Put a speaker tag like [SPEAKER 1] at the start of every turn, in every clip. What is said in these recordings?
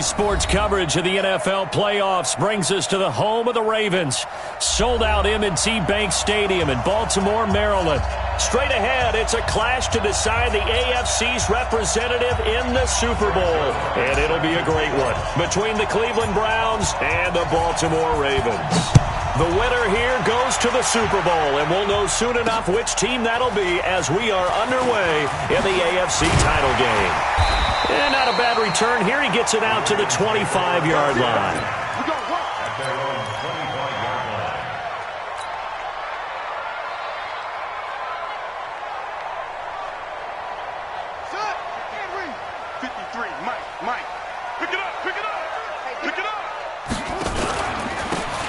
[SPEAKER 1] Sports coverage of the NFL playoffs brings us to the home of the Ravens. Sold out M&T Bank Stadium in Baltimore, Maryland. Straight ahead, it's a clash to decide the AFC's representative in the Super Bowl. And it'll be a great one between the Cleveland Browns and the Baltimore Ravens. The winner here goes to the Super Bowl, and we'll know soon enough which team that'll be as we are underway in the AFC title game. And not a bad return here. He gets it out to the 25-yard line.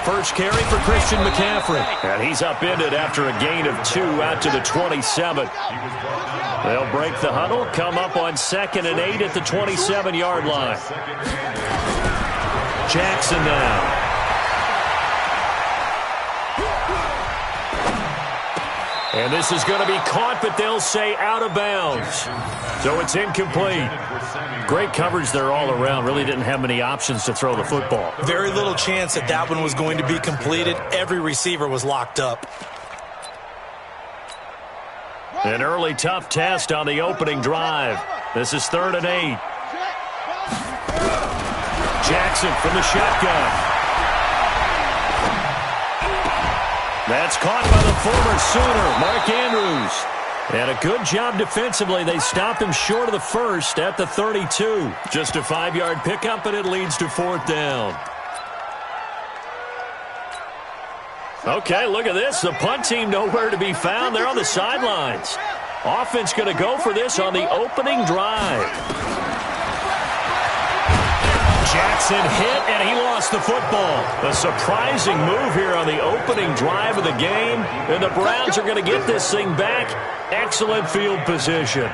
[SPEAKER 1] First carry for Christian McCaffrey. And he's upended after a gain of 2 out to the 27. They'll break the huddle, come up on 2nd and 8 at the 27-yard line. Jackson now. And this is going to be caught, but they'll say out of bounds. So it's incomplete. Great coverage there all around. Really didn't have many options to throw the football.
[SPEAKER 2] Very little chance that that one was going to be completed. Every receiver was locked up.
[SPEAKER 1] An early tough test on the opening drive. This is 3rd and 8. Jackson from the shotgun. That's caught by the former Sooner, Mark Andrews. And a good job defensively. They stopped him short of the first at the 32. Just a 5-yard pickup, and it leads to 4th down. Okay, look at this. The punt team nowhere to be found. They're on the sidelines. Offense going to go for this on the opening drive. Jackson hit, and he lost the football. A surprising move here on the opening drive of the game. And the Browns are going to get this thing back. Excellent field position.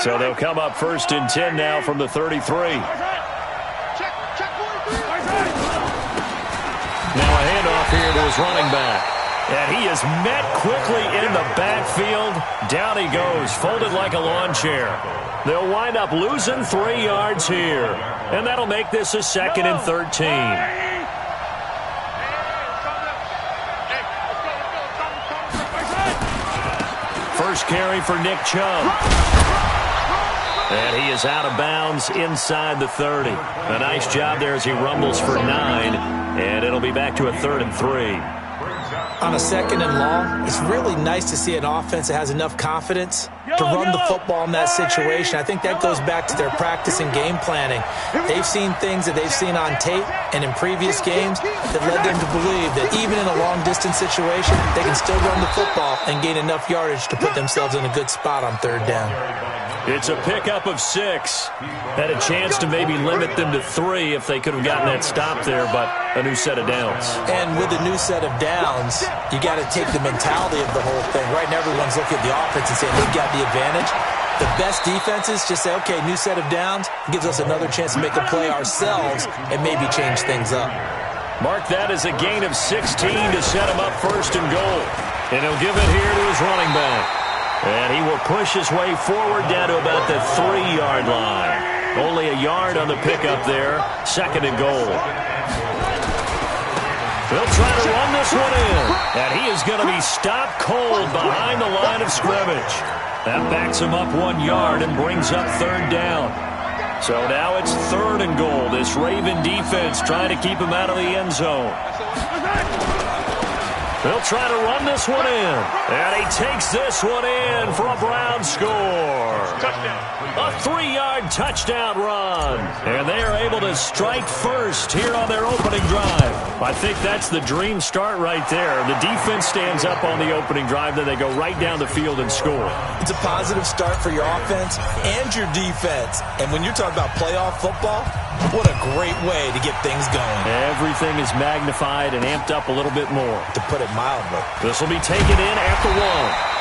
[SPEAKER 1] So they'll come up 1st and 10 now from the 33. Now a handoff here to his running back. And he is met quickly in the backfield. Down he goes, folded like a lawn chair. They'll wind up losing 3 yards here. And that'll make this a 2nd and 13. First carry for Nick Chubb. And he is out of bounds inside the 30. A nice job there as he rumbles for 9. And it'll be back to a 3rd and 3.
[SPEAKER 2] On a 2nd and long, it's really nice to see an offense that has enough confidence to run the football in that situation. I think that goes back to their practice and game planning. They've seen things that they've seen on tape and in previous games that led them to believe that even in a long-distance situation, they can still run the football and gain enough yardage to put themselves in a good spot on 3rd down.
[SPEAKER 1] It's a pickup of 6. Had a chance to maybe limit them to 3 if they could have gotten that stop there, but a new set of downs.
[SPEAKER 2] And with a new set of downs, you got to take the mentality of the whole thing. Right now, everyone's looking at the offense and saying they've got the advantage. The best defenses just say, okay, new set of downs, gives us another chance to make a play ourselves and maybe change things up.
[SPEAKER 1] Mark that as a gain of 16 to set him up 1st and goal. And he'll give it here to his running back. And he will push his way forward down to about the 3-yard line. Only a yard on the pickup there. 2nd and goal. They'll try to run this one in. And he is going to be stopped cold behind the line of scrimmage. That backs him up 1 yard and brings up 3rd down. So now it's 3rd and goal. This Raven defense trying to keep him out of the end zone. They'll try to run this one in. And he takes this one in for a Brown score. A 3-yard touchdown run. And they are able to strike first here on their opening drive. I think that's the dream start right there. The defense stands up on the opening drive, then they go right down the field and score.
[SPEAKER 2] It's a positive start for your offense and your defense. And when you're talking about playoff football, what a great way to get things going.
[SPEAKER 1] Everything is magnified and amped up a little bit more.
[SPEAKER 2] To put it mildly.
[SPEAKER 1] This will be taken in at the 1.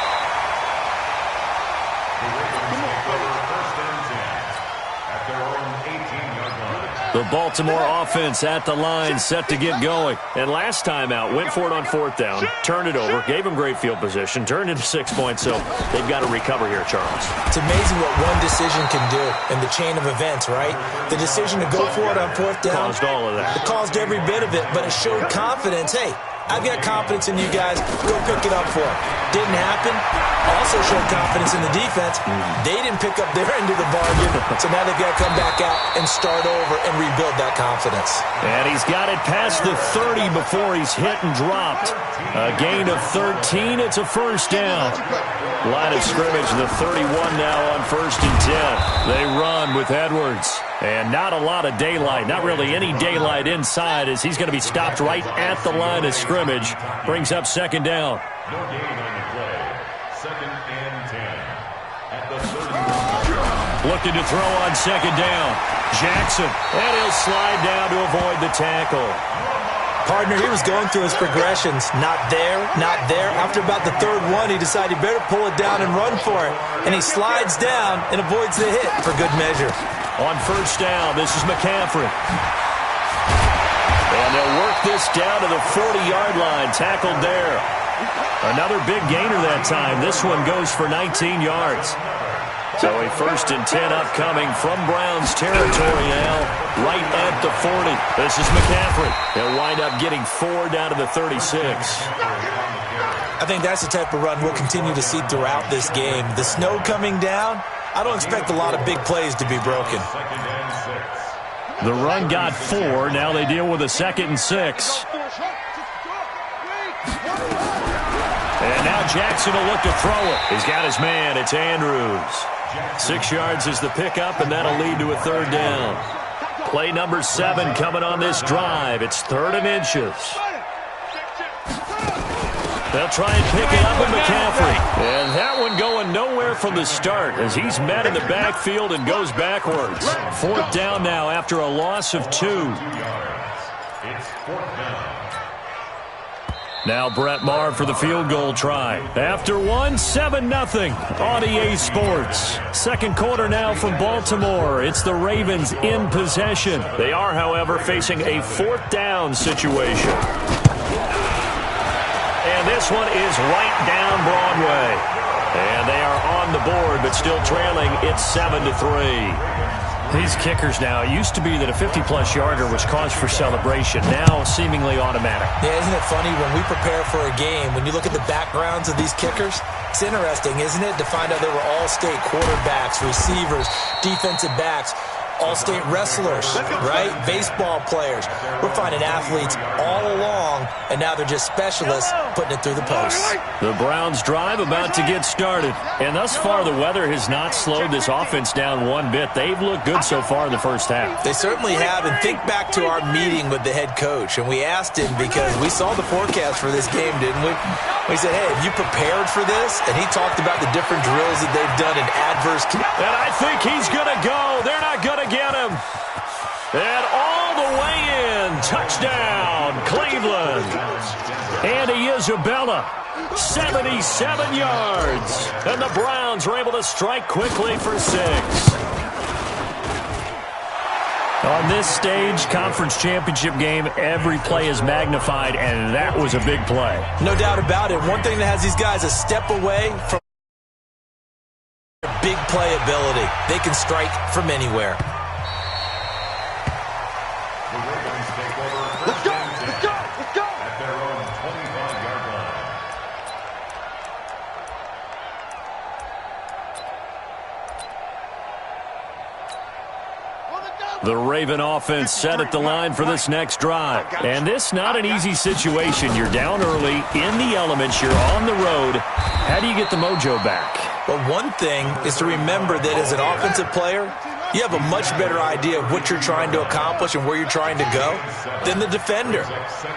[SPEAKER 1] The Baltimore offense at the line, set to get going. And last time out, went for it on 4th down, turned it over, gave them great field position, turned into 6 points, so they've got to recover here, Charles.
[SPEAKER 2] It's amazing what one decision can do in the chain of events, right? The decision to go for it on 4th down.
[SPEAKER 1] Caused all of that.
[SPEAKER 2] It caused every bit of it, but it showed confidence. Hey, I've got confidence in you guys. Go pick it up for it. Didn't happen. Also showed confidence in the defense. They didn't pick up their end of the bargain, so now they've got to come back out and start over and rebuild that confidence.
[SPEAKER 1] And he's got it past the 30 before he's hit and dropped. A gain of 13. It's a 1st down. Line of scrimmage, the 31 now on 1st and 10. They run with Edwards. And not a lot of daylight, not really any daylight inside, as he's going to be stopped right at the line of scrimmage. Brings up 2nd down.
[SPEAKER 3] No gain on the play. 2nd and 10. At the 30.
[SPEAKER 1] Looking to throw on 2nd down. Jackson. And he'll slide down to avoid the tackle.
[SPEAKER 2] Partner, he was going through his progressions. Not there, not there. After about the 3rd one, he decided he better pull it down and run for it. And he slides down and avoids the hit for good measure.
[SPEAKER 1] On 1st down, this is McCaffrey. And they'll work this down to the 40-yard line, tackled there. Another big gainer that time. This one goes for 19 yards. So a 1st and 10 upcoming from Browns territory now, right at the 40. This is McCaffrey. He'll wind up getting 4 down to the 36.
[SPEAKER 2] I think that's the type of run we'll continue to see throughout this game. The snow coming down, I don't expect a lot of big plays to be broken.
[SPEAKER 1] The run got 4. Now they deal with a 2nd and 6. And now Jackson will look to throw it. He's got his man. It's Andrews. 6 yards is the pickup, and that'll lead to a 3rd down. Play number 7 coming on this drive. It's 3rd and inches. They'll try and pick it up with McCaffrey. And that one going nowhere from the start as he's met in the backfield and goes backwards. 4th down now after a loss of 2.
[SPEAKER 3] It's 4th down.
[SPEAKER 1] Now Brett Maher for the field goal try. After 1, 7-0 on EA Sports. 2nd quarter now from Baltimore. It's the Ravens in possession. They are, however, facing a 4th down situation. And this one is right down Broadway. And they are on the board, but still trailing. It's 7-3. These kickers now, it used to be that a 50-plus yarder was cause for celebration. Now seemingly automatic.
[SPEAKER 2] Yeah, isn't it funny when we prepare for a game, when you look at the backgrounds of these kickers, it's interesting, isn't it, to find out they were all-state quarterbacks, receivers, defensive backs, all-state wrestlers, right? Baseball players. We're finding athletes all along, and now they're just specialists putting it through the posts.
[SPEAKER 1] The Browns drive about to get started. And thus far, the weather has not slowed this offense down one bit. They've looked good so far in the 1st half.
[SPEAKER 2] They certainly have. And think back to our meeting with the head coach. And we asked him, because we saw the forecast for this game, didn't we? We said, hey, have you prepared for this? And he talked about the different drills that they've done in adverse conditions.
[SPEAKER 1] And I think he's going to go. They're not going to get him. And all the way in. Touchdown, Cleveland. Andy Isabella, 77 yards. And the Browns are able to strike quickly for 6. On this stage, conference championship game, every play is magnified, and that was a big play.
[SPEAKER 2] No doubt about it. One thing that has these guys a step away from big playability. They can strike from anywhere.
[SPEAKER 3] Let's go! Let's go! Let's go! At their own 25-yard line.
[SPEAKER 1] The Raven offense set at the line for this next drive. And this not an easy situation. You're down early, in the elements, you're on the road. How do you get the mojo back?
[SPEAKER 2] Well, one thing is to remember that as an offensive player, you have a much better idea of what you're trying to accomplish and where you're trying to go than the defender.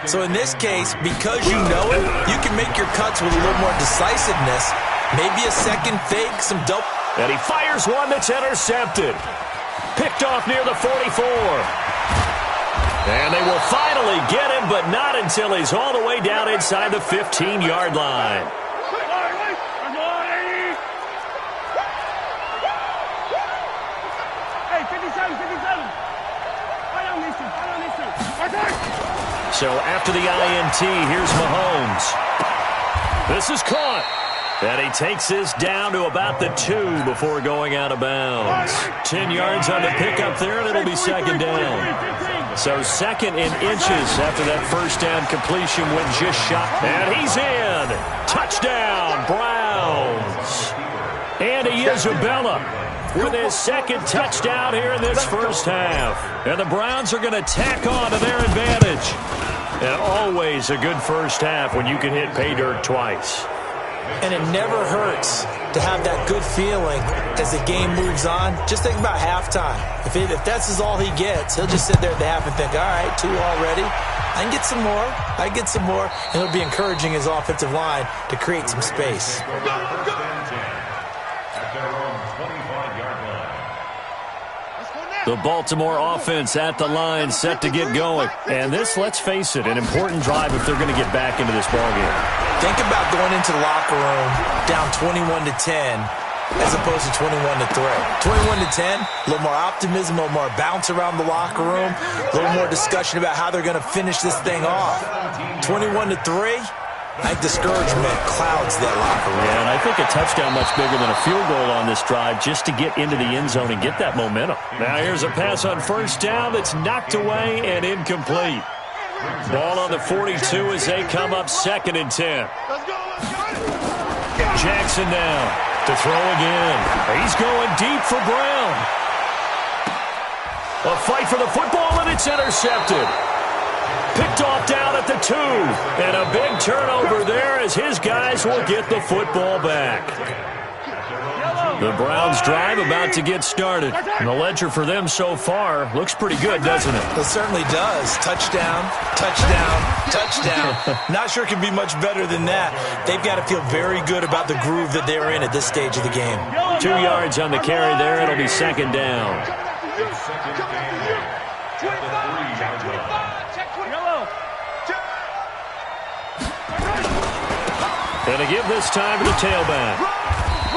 [SPEAKER 2] So in this case, because you know it, you can make your cuts with a little more decisiveness, maybe a second fake, some dope.
[SPEAKER 1] And he fires one that's intercepted. Picked off near the 44. And they will finally get him, but not until he's all the way down inside the 15-yard line. So after the INT, here's Mahomes. This is caught. And he takes this down to about the 2 before going out of bounds. 10 yards on the pickup there, and it'll be second down. So second in inches after that first down completion went just shot. And he's in. Touchdown, Browns. Andy Isabella with his second touchdown here in this first half. And the Browns are going to tack on to their advantage. And always a good first half when you can hit pay dirt twice.
[SPEAKER 2] And it never hurts to have that good feeling as the game moves on. Just think about halftime. If that's all he gets, he'll just sit there at the half and think, all right, 2 already. I can get some more. I can get some more. And he'll be encouraging his offensive line to create some space.
[SPEAKER 1] The Baltimore offense at the line, set to get going. And this, let's face it, an important drive if they're going to get back into this ballgame.
[SPEAKER 2] Think about going into the locker room down 21-10 as opposed to 21-3. 21-10, a little more optimism, a little more bounce around the locker room, a little more discussion about how they're going to finish this thing off. 21-3. I think discouragement clouds that locker room.
[SPEAKER 1] Yeah, and I think a touchdown much bigger than a field goal on this drive just to get into the end zone and get that momentum. Now here's a pass on first down that's knocked away and incomplete. Ball on the 42 as they come up second and 10. Jackson now to throw again. He's going deep for Brown. A fight for the football, and it's intercepted. Picked off down at the 2. And a big turnover there as his guys will get the football back. The Browns drive about to get started. And the ledger for them so far looks pretty good, doesn't it?
[SPEAKER 2] It certainly does. Touchdown, touchdown, touchdown. Not sure it can be much better than that. They've got to feel very good about the groove that they're in at this stage of the game.
[SPEAKER 1] 2 yards on the carry there. It'll be second down. And to give this time to the tailback.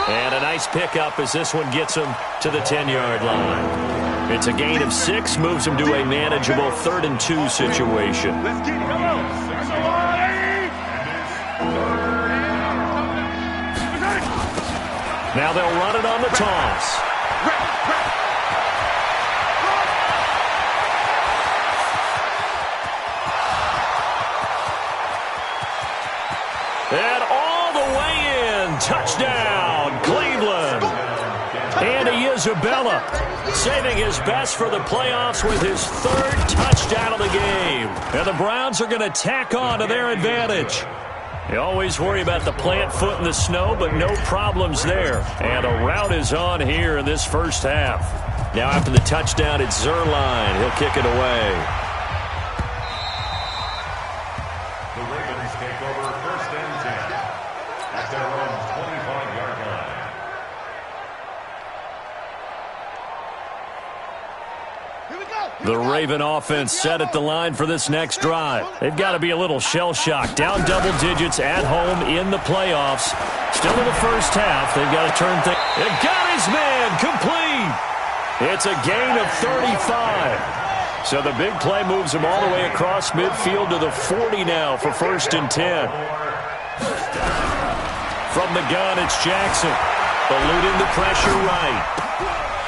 [SPEAKER 1] And a nice pickup as this one gets him to the 10-yard line. It's a gain of 6, moves him to a manageable 3rd and 2 situation. Now they'll run it on the toss. And all the way in. Touchdown, Cleveland. Andy Isabella saving his best for the playoffs with his 3rd touchdown of the game. And the Browns are going to tack on to their advantage. You always worry about the plant foot in the snow, but no problems there. And a rout is on here in this first half. Now after the touchdown, it's Zerline. He'll kick it away. The Raven offense set at the line for this next drive. They've got to be a little shell-shocked. Down double digits at home in the playoffs. Still in the first half. They've got to turn things. It got his man complete. It's a gain of 35. So the big play moves him all the way across midfield to the 40 now for 1st and 10. From the gun, it's Jackson. Eluding the pressure right.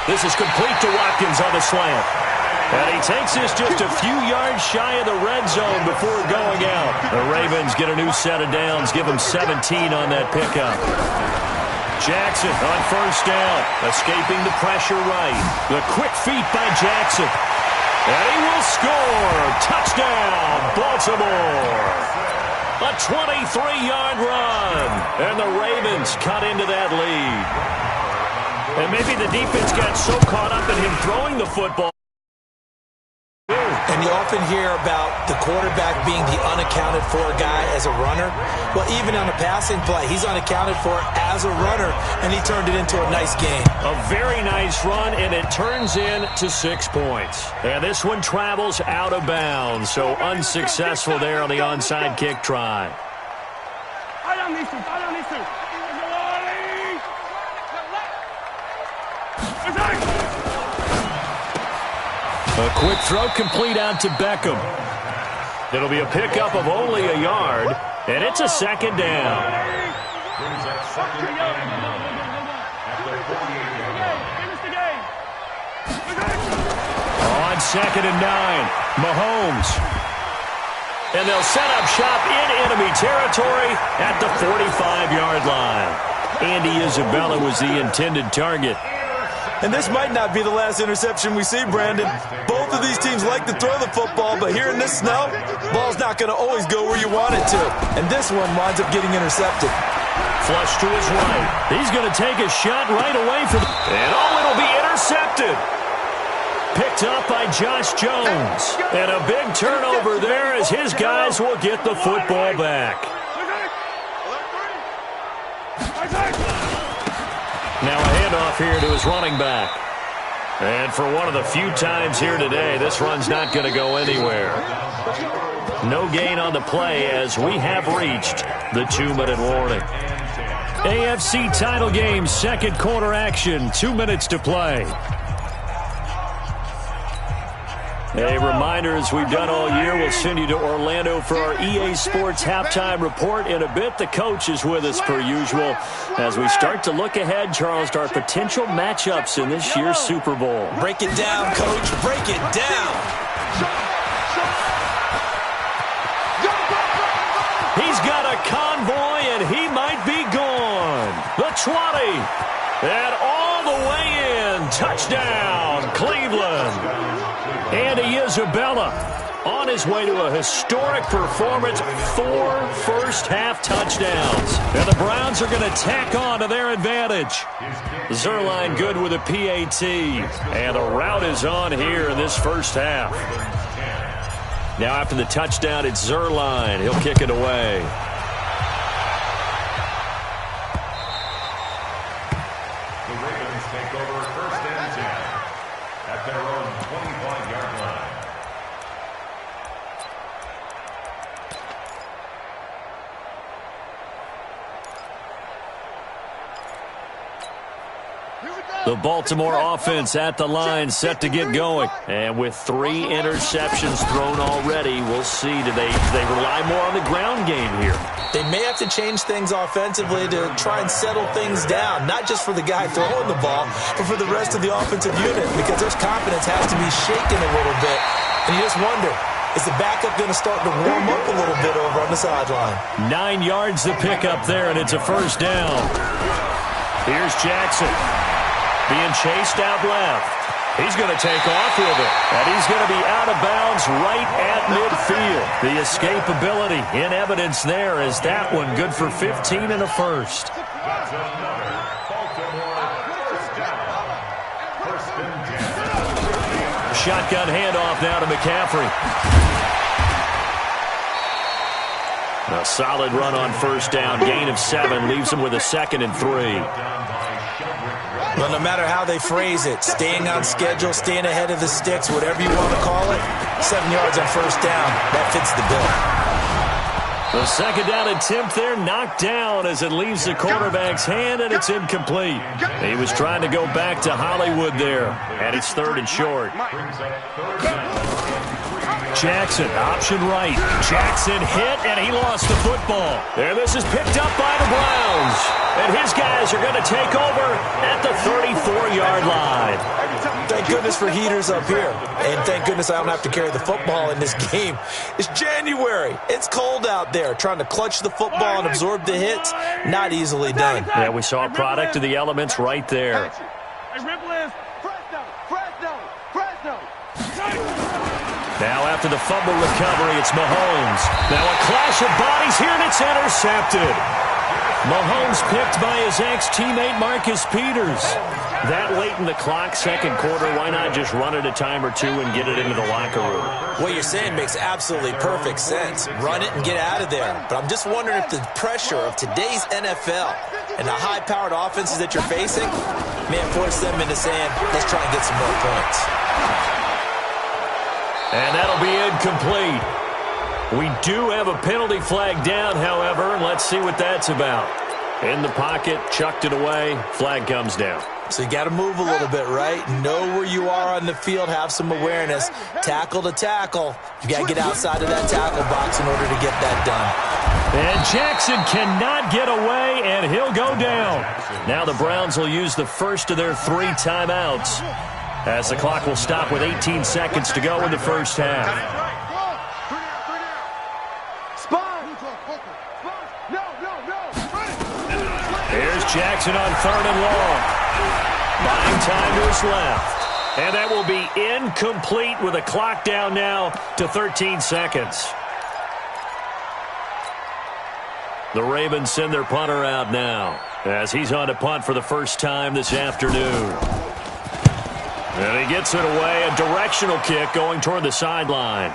[SPEAKER 1] This is complete to Watkins on the slant. And he takes this just a few yards shy of the red zone before going out. The Ravens get a new set of downs, give them 17 on that pickup. Jackson on first down, escaping the pressure right. The quick feet by Jackson. And he will score. Touchdown, Baltimore. A 23-yard run. And the Ravens cut into that lead. And maybe the defense got so caught up in him throwing the football.
[SPEAKER 2] And you often hear about the quarterback being the unaccounted for guy as a runner. Well, even on a passing play, he's unaccounted for as a runner, and he turned it into a nice game.
[SPEAKER 1] A very nice run, and it turns into 6 points. And this one travels out of bounds, so unsuccessful there on the onside kick try. A quick throw complete out to Beckham. It'll be a pickup of only a yard, and it's a second down.
[SPEAKER 3] Brings up second and 9 at the 48-yard line.
[SPEAKER 1] On second and 9, Mahomes. And they'll set up shop in enemy territory at the 45-yard line. Andy Isabella was the intended target.
[SPEAKER 2] And this might not be the last interception we see, Brandon. Both of these teams like to throw the football, but here in this snow, ball's not going to always go where you want it to. And this one winds up getting intercepted.
[SPEAKER 1] Flush to his right. He's going to take a shot right away from... And it'll be intercepted. Picked up by Josh Jones. And a big turnover there as his guys will get the football back. Now a handoff here to his running back. And for one of the few times here today, this run's not going to go anywhere. No gain on the play as we have reached the 2-minute warning. AFC title game, second quarter action, 2 minutes to play. A reminder, as we've done all year, we'll send you to Orlando for our EA Sports halftime report in a bit. The coach is with us per usual as we start to look ahead, Charles, to our potential matchups in this year's Super Bowl.
[SPEAKER 2] Break it down, Coach. Break it down.
[SPEAKER 1] He's got a convoy, and he might be gone. The 20. And all the way in. Touchdown, Cleveland. Andy Isabella on his way to a historic performance, 4 first-half touchdowns. And the Browns are going to tack on to their advantage. Zerline good with a PAT. And the route is on here in this first half. Now after the touchdown, it's Zerline. He'll kick it away.
[SPEAKER 3] The Ravens take over first and 10 at their own 25-yard line.
[SPEAKER 1] The Baltimore offense at the line, set to get going. And with 3 interceptions thrown already, we'll see. Do they rely more on the ground game here?
[SPEAKER 2] They may have to change things offensively to try and settle things down, not just for the guy throwing the ball, but for the rest of the offensive unit, because their confidence has to be shaken a little bit. And you just wonder, is the backup going to start to warm up a little bit over on the sideline?
[SPEAKER 1] 9 yards to pick up there, and it's a first down. Here's Jackson. Being chased out left. He's going to take off with it. And he's going to be out of bounds right at midfield. The escapability in evidence there is that one good for 15 and a first.
[SPEAKER 3] That's another Baltimore first down. First and 10.
[SPEAKER 1] Shotgun handoff now to McCaffrey. A solid run on first down. Gain of 7 leaves him with a 2nd and 3.
[SPEAKER 2] Well, no matter how they phrase it, staying on schedule, staying ahead of the sticks, whatever you want to call it, 7 yards on first down, that fits the bill.
[SPEAKER 1] The second down attempt there knocked down as it leaves the quarterback's hand, and it's incomplete. He was trying to go back to Hollywood there, and it's 3rd and short. Jackson, option right. Jackson hit, and he lost the football. And this is picked up by the Browns. And his guys are going to take over at the 34-yard line.
[SPEAKER 2] Thank goodness for heaters up here. And thank goodness I don't have to carry the football in this game. It's January. It's cold out there. Trying to clutch the football and absorb the hits, not easily done.
[SPEAKER 1] Yeah, we saw a product of the elements right there. Now after the fumble recovery, it's Mahomes. Now a clash of bodies here, and it's intercepted. Mahomes picked by his ex-teammate Marcus Peters. That late in the clock, second quarter, why not just run it a time or two and get it into the locker room?
[SPEAKER 2] What you're saying makes absolutely perfect sense. Run it and get out of there. But I'm just wondering if the pressure of today's NFL and the high-powered offenses that you're facing may have forced them into saying, let's try and get some more points.
[SPEAKER 1] And that'll be incomplete. We do have a penalty flag down, however, and let's see what that's about. In the pocket, chucked it away, flag comes down.
[SPEAKER 2] So you got to move a little bit, right? Know where you are on the field, have some awareness. Tackle to tackle. You got to get outside of that tackle box in order to get that done.
[SPEAKER 1] And Jackson cannot get away, and he'll go down. Now the Browns will use the first of their 3 timeouts, as the clock will stop with 18 seconds to go in the first half. Here's Jackson on 3rd and long. Buying time to his left. And that will be incomplete with a clock down now to 13 seconds. The Ravens send their punter out now as he's on to punt for the first time this afternoon. And he gets it away, a directional kick going toward the sideline.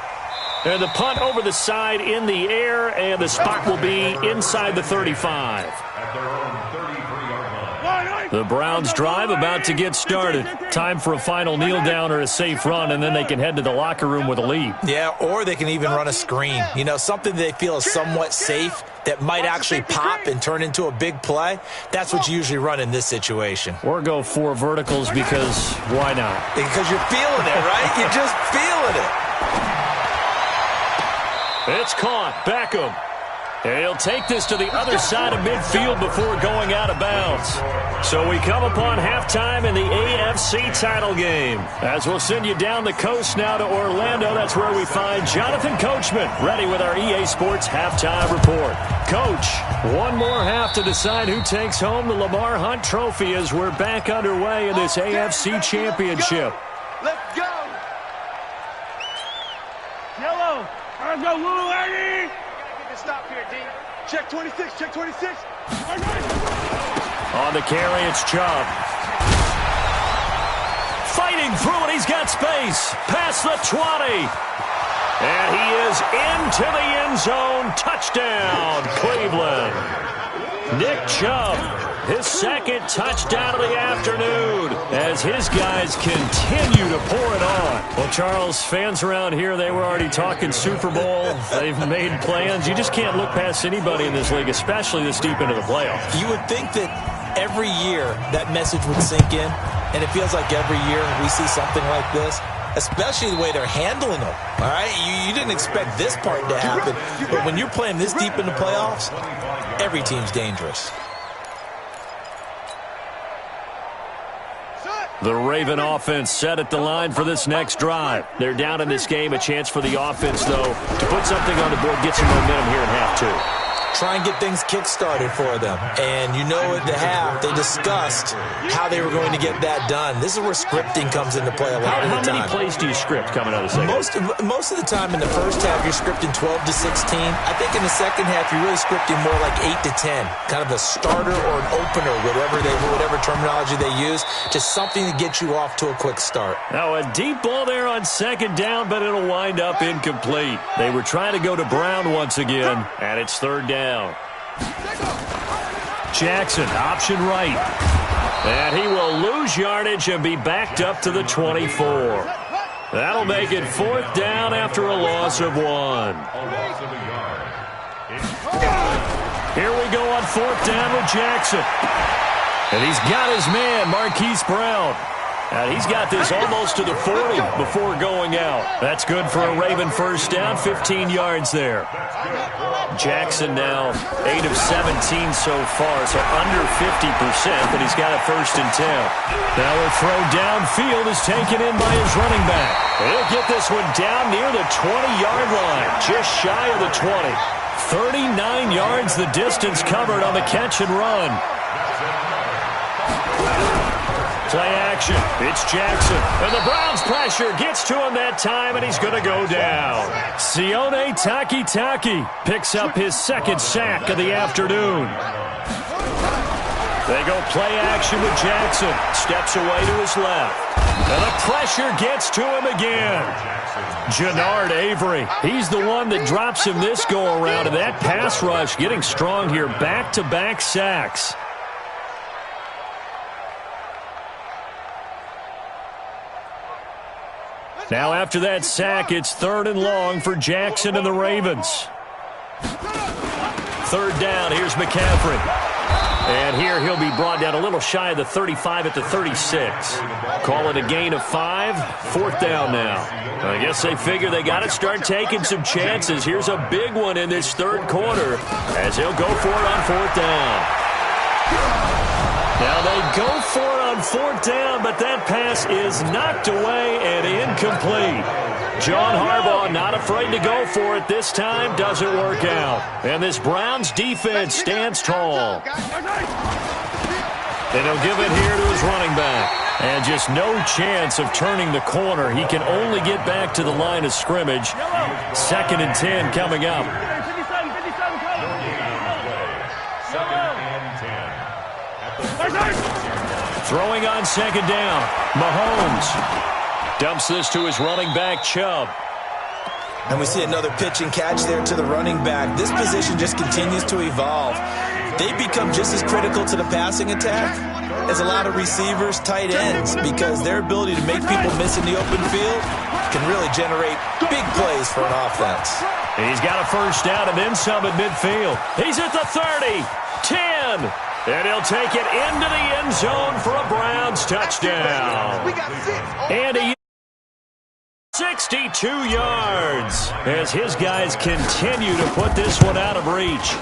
[SPEAKER 1] And the punt over the side in the air, and the spot will be inside the 35. The Browns drive about to get started. Time for a final kneel down or a safe run, and then they can head to the locker room with a lead.
[SPEAKER 2] Yeah, or they can even run a screen. You know, something they feel is somewhat safe that might actually pop and turn into a big play. That's what you usually run in this situation.
[SPEAKER 1] Or go 4 verticals because why not?
[SPEAKER 2] Because you're feeling it, right? You're just feeling it.
[SPEAKER 1] It's caught. Beckham. And he'll take this to the other side of midfield before going out of bounds. So we come upon halftime in the AFC title game. As we'll send you down the coast now to Orlando, that's where we find Jonathan Coachman ready with our EA Sports halftime report. Coach, one more half to decide who takes home the Lamar Hunt Trophy as we're back underway in this AFC Championship.
[SPEAKER 4] Let's go! Yellow! Let's go, Lou Lady! Stop here, D. Check 26, check 26.
[SPEAKER 1] On the carry, it's Chubb. Fighting through it, he's got space. Past the 20. And he is into the end zone. Touchdown, Cleveland. Nick Chubb, his second touchdown of the afternoon as his guys continue to pour it on. Well, Charles, fans around here, they were already talking Super Bowl. They've made plans. You just can't look past anybody in this league, especially this deep into the playoffs.
[SPEAKER 2] You would think that every year that message would sink in, and it feels like every year we see something like this, especially the way they're handling them. All right, you didn't expect this part to happen, but when you're playing this deep in the playoffs, every team's dangerous.
[SPEAKER 1] The Raven offense set at the line for this next drive. They're down in this game. A chance for the offense, though, to put something on the board, get some momentum here in half 2.
[SPEAKER 2] Try and get things kick-started for them. And you know at the half, they discussed how they were going to get that done. This is where scripting comes into play a lot of the time.
[SPEAKER 1] How many plays do you script coming out of the second?
[SPEAKER 2] Most of the time in the first half, you're scripting 12 to 16. I think in the second half, you're really scripting more like 8 to 10. Kind of a starter or an opener, whatever terminology they use. Just something to get you off to a quick start.
[SPEAKER 1] Now, a deep ball there on second down, but it'll wind up incomplete. They were trying to go to Brown once again, and it's 3rd down. Jackson, option right. And he will lose yardage and be backed up to the 24. That'll make it 4th down after a loss of 1. Here we go on 4th down with Jackson. And he's got his man, Marquise Brown. And he's got this almost to the 40 before going out. That's good for a Raven first down, 15 yards there. Jackson now 8 of 17 so far, so under 50%, but he's got a 1st and 10. Now a throw downfield is taken in by his running back. He'll get this one down near the 20-yard line, just shy of the 20. 39 yards the distance covered on the catch and run. Play action. It's Jackson. And the Browns pressure gets to him that time, and he's going to go down. Sione Takitaki picks up his 2nd sack of the afternoon. They go play action with Jackson. Steps away to his left. And the pressure gets to him again. Jannard Avery. He's the one that drops him this go-around, and that pass rush getting strong here. Back-to-back sacks. Now after that sack, it's 3rd and long for Jackson and the Ravens. 3rd down, here's McCaffrey. And here he'll be brought down a little shy of the 35 at the 36. Call it a gain of 5. 4th down now. I guess they figure they got to start taking some chances. Here's a big one in this 3rd quarter as he'll go for it on 4th down. Now they go for it on 4th down, but that pass is knocked away and incomplete. John Harbaugh not afraid to go for it this time. Doesn't work out. And this Browns defense stands tall. And he'll give it here to his running back. And just no chance of turning the corner. He can only get back to the line of scrimmage. 2nd and 10 coming up.
[SPEAKER 3] 2nd and 10.
[SPEAKER 1] Throwing on 2nd down. Mahomes dumps this to his running back, Chubb.
[SPEAKER 2] And we see another pitch and catch there to the running back. This position just continues to evolve. They become just as critical to the passing attack as a lot of receivers, tight ends, because their ability to make people miss in the open field can really generate big plays for an offense.
[SPEAKER 1] He's got a 1st down and then some at midfield. He's at the 30, 10, and he'll take it into the end zone for a Browns touchdown. And he 62 yards as his guys continue to put this one out of reach.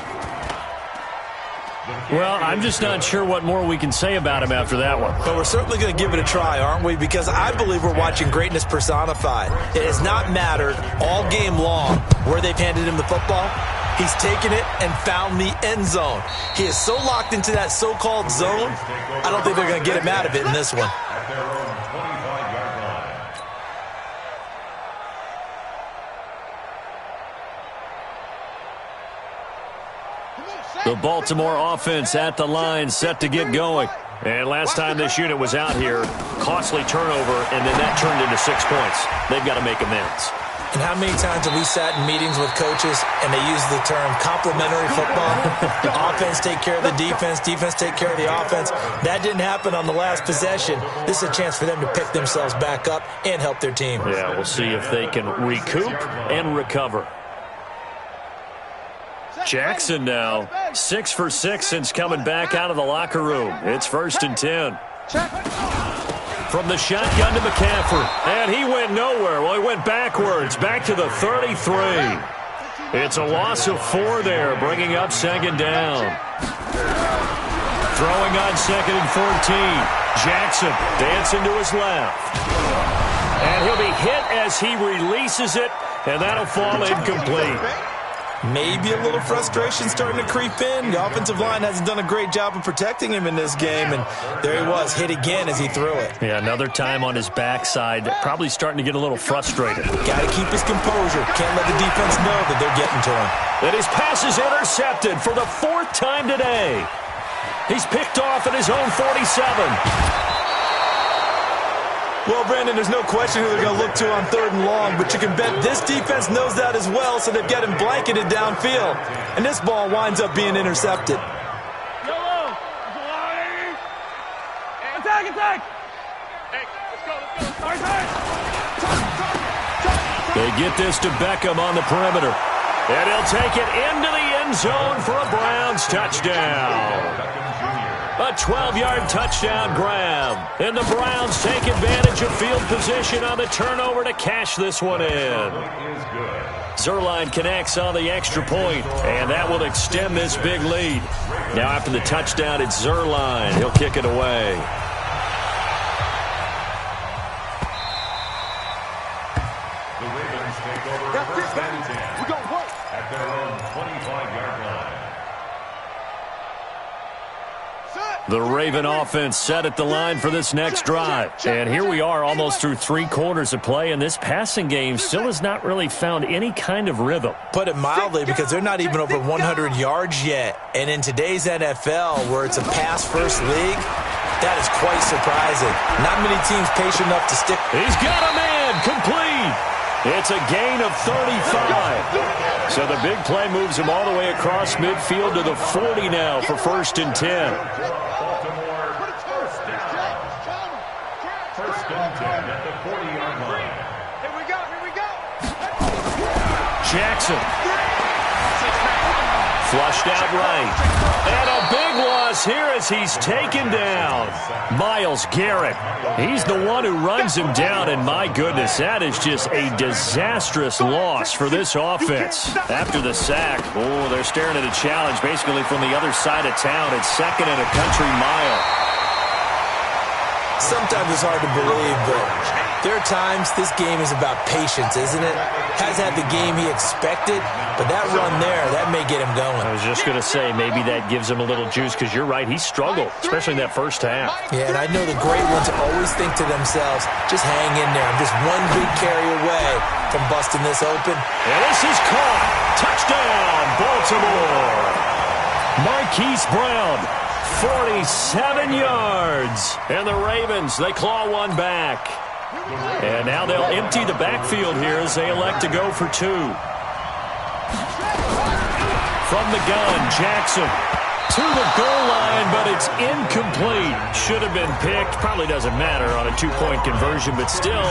[SPEAKER 1] Well, I'm just not sure what more we can say about him after that one.
[SPEAKER 2] But we're certainly going to give it a try, aren't we? Because I believe we're watching greatness personified. It has not mattered all game long where they've handed him the football. He's taken it and found the end zone. He is so locked into that so-called zone, I don't think they're going to get him out of it in this one.
[SPEAKER 1] The Baltimore offense at the line, set to get going. And last time this unit was out here, costly turnover, and then that turned into 6 points. They've got to make amends.
[SPEAKER 2] And how many times have we sat in meetings with coaches and they use the term complementary football? The offense take care of the defense, defense take care of the offense. That didn't happen on the last possession. This is a chance for them to pick themselves back up and help their team.
[SPEAKER 1] Yeah, we'll see if they can recoup and recover. Jackson now 6 for 6 since coming back out of the locker room. It's 1st and 10. From the shotgun to McCaffrey, and he went nowhere. Well, he went backwards, back to the 33. It's a loss of 4 there, bringing up 2nd down. Throwing on 2nd and 14. Jackson dancing to his left. And he'll be hit as he releases it, and that'll fall incomplete.
[SPEAKER 2] Maybe a little frustration starting to creep in. The offensive line hasn't done a great job of protecting him in this game, and there he was, hit again as he threw it.
[SPEAKER 1] Yeah, another time on his backside, probably starting to get a little frustrated.
[SPEAKER 2] Got to keep his composure. Can't let the defense know that they're getting to him.
[SPEAKER 1] And his pass is intercepted for the 4th time today. He's picked off at his own 47.
[SPEAKER 2] Well, Brandon, there's no question who they're going to look to on 3rd and long, but you can bet this defense knows that as well, so they've got him blanketed downfield. And this ball winds up being intercepted.
[SPEAKER 4] Attack, attack! Hey, let's go.
[SPEAKER 1] They get this to Beckham on the perimeter. And he'll take it into the end zone for a Browns touchdown. A 12-yard touchdown grab. And the Browns take advantage of field position on the turnover to cash this one in. Zerline connects on the extra point, and that will extend this big lead. Now after the touchdown, it's Zerline. He'll kick it away.
[SPEAKER 3] The Ravens take over 1st and 10 at their own 25-yard line.
[SPEAKER 1] The Raven offense set at the line for this next drive. And here we are almost through 3 quarters of play, and this passing game still has not really found any kind of rhythm.
[SPEAKER 2] Put it mildly, because they're not even over 100 yards yet. And in today's NFL, where it's a pass-first league, that is quite surprising. Not many teams patient enough to stick.
[SPEAKER 1] He's got a man, complete. It's a gain of 35. So the big play moves him all the way across midfield to the 40 now for 1st and 10.
[SPEAKER 3] Baltimore, 1st down. 1st and 10 at the 40-yard line.
[SPEAKER 4] Here we go.
[SPEAKER 1] Jackson Flushed out right. And a big loss here as he's taken down. Myles Garrett. He's the one who runs him down, and my goodness, that is just a disastrous loss for this offense. After the sack, oh, they're staring at a challenge basically from the other side of town. It's 2nd and a country mile.
[SPEAKER 2] Sometimes it's hard to believe, but there are times this game is about patience, isn't it? Hasn't had the game he expected, but that run there, that may get him going.
[SPEAKER 1] I was just going to say, maybe that gives him a little juice, because you're right, he struggled, especially in that first half.
[SPEAKER 2] Yeah, and I know the great ones always think to themselves, just hang in there. I'm just one big carry away from busting this open.
[SPEAKER 1] And this is caught. Touchdown, Baltimore. Marquise Brown. 47 yards. And the Ravens, they claw one back. And now they'll empty the backfield here as they elect to go for 2. From the gun, Jackson to the goal line, but it's incomplete. Should have been picked. Probably doesn't matter on a 2-point conversion, but still,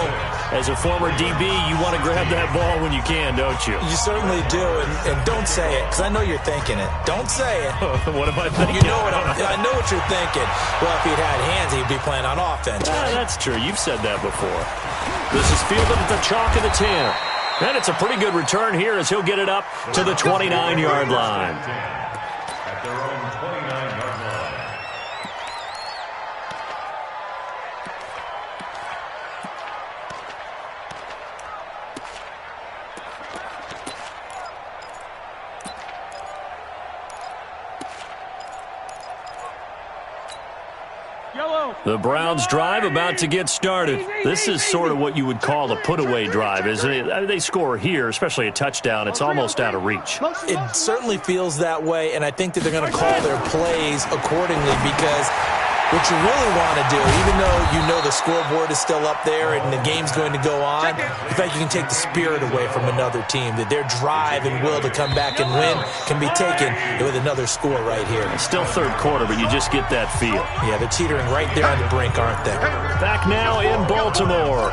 [SPEAKER 1] as a former DB, you want to grab that ball when you can, don't you?
[SPEAKER 2] You certainly do, and don't say it, because I know you're thinking it. Don't say it.
[SPEAKER 1] What am I thinking?
[SPEAKER 2] You know I know what you're thinking. Well, if he'd had hands, he'd be playing on offense.
[SPEAKER 1] That's true. You've said that before. This is fielded at the chalk of the 10. And it's a pretty good return here as he'll get it up to the 29-yard line.
[SPEAKER 3] At their own 29-yard line.
[SPEAKER 1] The Browns drive about to get started. This is sort of what you would call a put-away drive, isn't it? I mean, they score here, especially a touchdown. It's almost out of reach.
[SPEAKER 2] It certainly feels that way, and I think that they're going to call their plays accordingly, because what you really want to do, even though you know the scoreboard is still up there and the game's going to go on, in fact, you can take the spirit away from another team, that their drive and will to come back and win can be taken with another score right here.
[SPEAKER 1] It's still third quarter, but you just get that feel.
[SPEAKER 2] Yeah, they're teetering right there on the brink, aren't they?
[SPEAKER 1] Back now in Baltimore.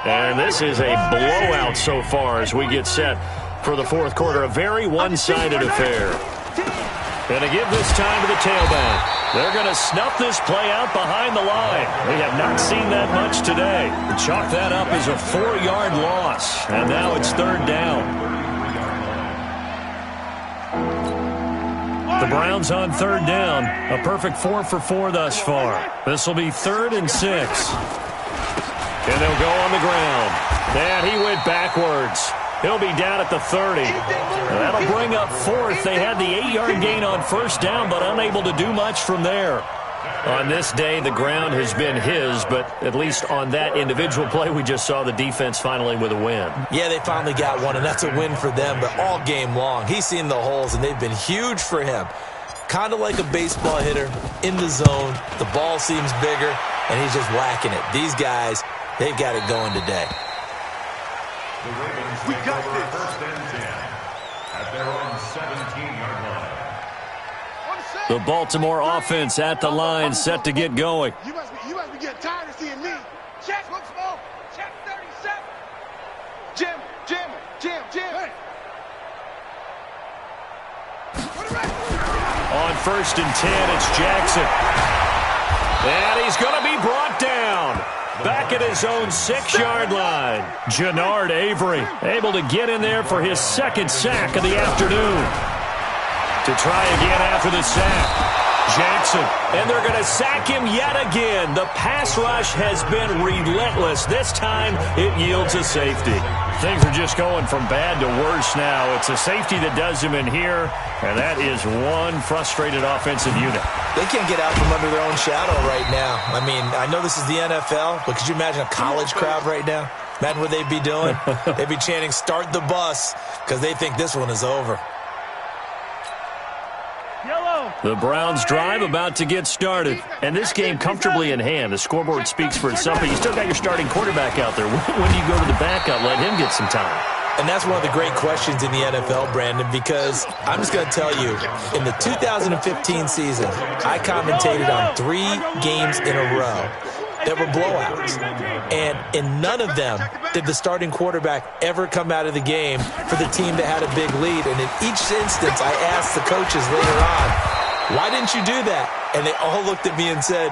[SPEAKER 1] And this is a blowout so far as we get set for the fourth quarter. A very one-sided affair. And to give this time to the tailback. They're going to snuff this play out behind the line. We have not seen that much today. Chalk that up as a 4-yard loss. And now it's 3rd down. The Browns on 3rd down. A perfect 4 for 4 thus far. This will be 3rd and 6. And they'll go on the ground. And he went backwards. He'll be down at the 30. That'll bring up 4th. They had the 8-yard gain on 1st down, but unable to do much from there. On this day, the ground has been his, but at least on that individual play, we just saw the defense finally with a win.
[SPEAKER 2] Yeah, they finally got one, and that's a win for them, but all game long, he's seen the holes, and they've been huge for him. Kind of like a baseball hitter in the zone. The ball seems bigger, and he's just whacking it. These guys, they've got it going today.
[SPEAKER 3] The Ravens take over 1st and 10 at their own 17-yard line.
[SPEAKER 1] The Baltimore offense at the line, set to get going.
[SPEAKER 4] You must be getting tired of seeing me. Check, look small. Check 37. Jim. Hey.
[SPEAKER 1] On 1st and 10, it's Jackson. And he's going to be brought down. Back at his own 6-yard line. Jannard Avery able to get in there for his 2nd sack of the afternoon. To try again after the sack. Jackson, and they're going to sack him yet again. The pass rush has been relentless. This time, it yields a safety. Things are just going from bad to worse now. It's a safety that does him in here, and that is one frustrated offensive unit.
[SPEAKER 2] They can't get out from under their own shadow right now. I mean, I know this is the NFL, but could you imagine a college crowd right now? Imagine what they'd be doing. They'd be chanting, "Start the bus," because they think this one is over.
[SPEAKER 1] The Browns drive about to get started. And this game comfortably in hand. The scoreboard speaks for itself, but you still got your starting quarterback out there. When do you go to the backup? Let him get some time.
[SPEAKER 2] And that's one of the great questions in the NFL, Brandon, because I'm just going to tell you, in the 2015 season, I commentated on 3 games in a row. that were blowouts. And in none of them did the starting quarterback ever come out of the game for the team that had a big lead. And in each instance, I asked the coaches later on, why didn't you do that? And they all looked at me and said,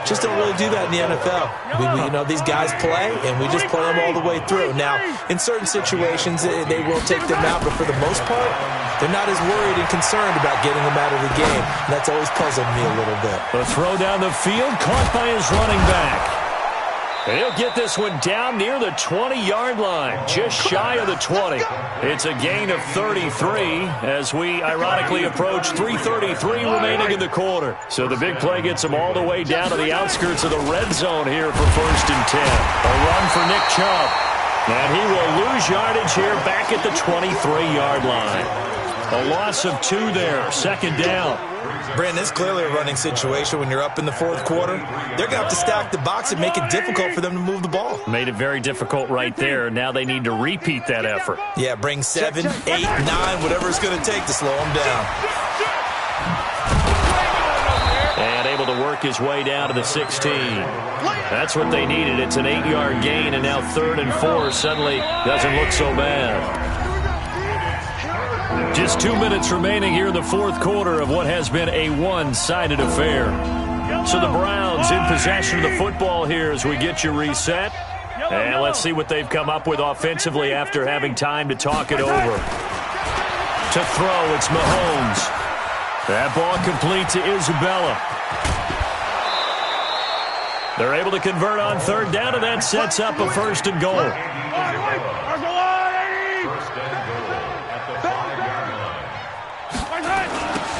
[SPEAKER 2] just don't really do that in the NFL. You know, these guys play, and we just play them all the way through. Now, in certain situations, they will take them out, but for the most part, they're not as worried and concerned about getting them out of the game. And that's always puzzled me a little bit.
[SPEAKER 1] The throw down the field, caught by his running back. He'll get this one down near the 20-yard line, just shy of the 20. It's a gain of 33 as we ironically approach 3:33 remaining in the quarter. So the big play gets him all the way down to the outskirts of the red zone here for 1st and 10. A run for Nick Chubb. And he will lose yardage here back at the 23-yard line. A loss of 2 there, 2nd down.
[SPEAKER 2] Brandon, it's clearly a running situation when you're up in the 4th quarter. They're going to have to stack the box and make it difficult for them to move the ball.
[SPEAKER 1] Made it very difficult right there. Now they need to repeat that effort.
[SPEAKER 2] Yeah, bring 7, 8, 9, whatever it's going to take to slow them down.
[SPEAKER 1] And able to work his way down to the 16. That's what they needed. It's an 8-yard gain, and now 3rd and 4 suddenly doesn't look so bad. Just 2 minutes remaining here in the 4th quarter of what has been a one-sided affair. So the Browns in possession of the football here as we get you reset. And let's see what they've come up with offensively after having time to talk it over. To throw, it's Mahomes. That ball complete to Isabella. They're able to convert on 3rd down, and that sets up a 1st and goal.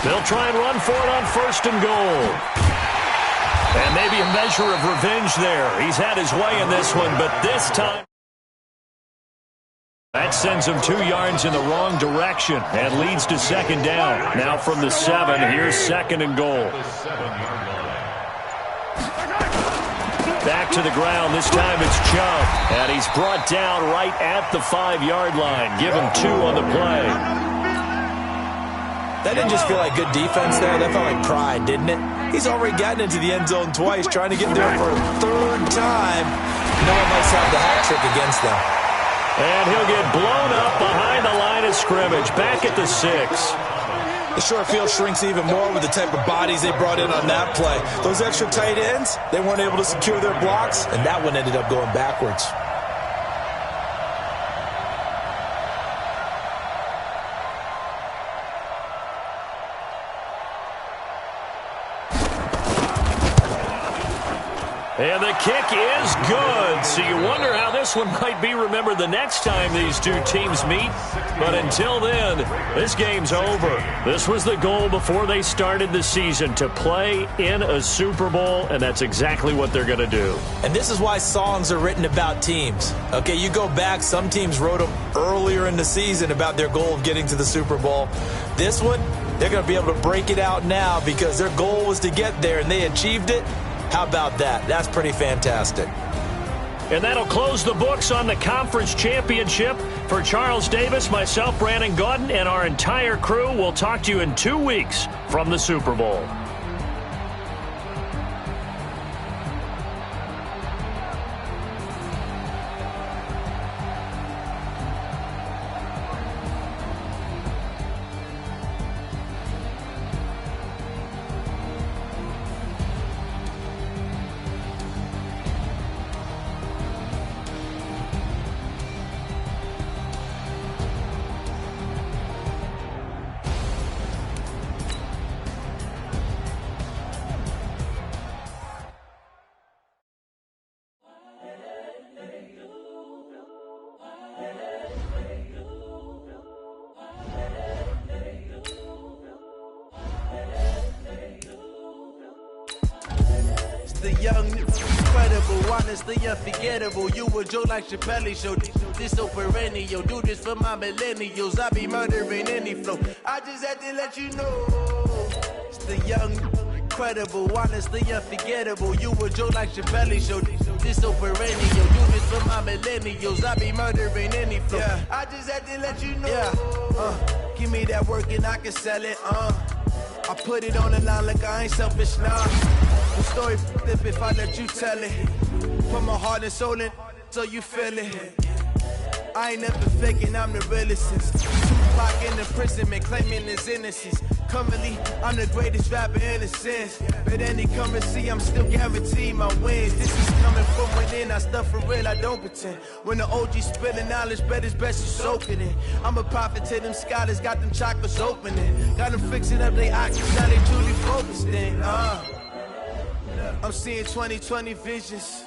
[SPEAKER 1] They'll try and run for it on 1st and goal. And maybe a measure of revenge there. He's had his way in this one, but this time that sends him 2 yards in the wrong direction and leads to 2nd down. Now from the 7, here's 2nd and goal. Back to the ground. This time it's Chubb. And he's brought down right at the 5-yard line. Give him 2 on the play.
[SPEAKER 2] That didn't just feel like good defense there. That felt like pride, didn't it? He's already gotten into the end zone twice, trying to get there for a 3rd time. No one likes to have the hat trick against them.
[SPEAKER 1] And he'll get blown up behind the line of scrimmage, back at the 6.
[SPEAKER 2] The short field shrinks even more with the type of bodies they brought in on that play. Those extra tight ends, they weren't able to secure their blocks, and that one ended up going backwards.
[SPEAKER 1] And the kick is good. So you wonder how this one might be remembered the next time these two teams meet. But until then, this game's over. This was the goal before they started the season, to play in a Super Bowl, and that's exactly what they're going to do.
[SPEAKER 2] And this is why songs are written about teams. Okay, you go back, some teams wrote them earlier in the season about their goal of getting to the Super Bowl. This one, they're going to be able to break it out now because their goal was to get there, and they achieved it. How about that? That's pretty fantastic.
[SPEAKER 1] And that'll close the books on the conference championship. For Charles Davis, myself, Brandon Gaudin, and our entire crew, we'll talk to you in 2 weeks from the Super Bowl.
[SPEAKER 5] The young, incredible, honestly unforgettable. You a Joe like Chappelle show. This so perennial. Do this for my millennials. I be murdering any flow. I just had to let you know. It's the young, incredible, honestly unforgettable. You a Joe like Chappelle show. This so perennial. Do this for my millennials. I be murdering any flow. Yeah. I just had to let you know. Yeah. Give me that work and I can sell it. I put it on the line like I ain't selfish now. The story flip if I let you tell it. Put my heart and soul in so you feel it. I ain't never faking, I'm the realest since Tupac in the imprisonment, claiming his innocence. Currently, I'm the greatest rapper in a sense. But any currency, I'm still guaranteed my wins. This is coming from within, I stuff for real, I don't pretend. When the OG spilling knowledge, bet it's best you soak it in. I'm a prophet to them scholars, got them chakras opening. Got them fixing up they octaves, now they truly focused in. I'm seeing 2020 visions.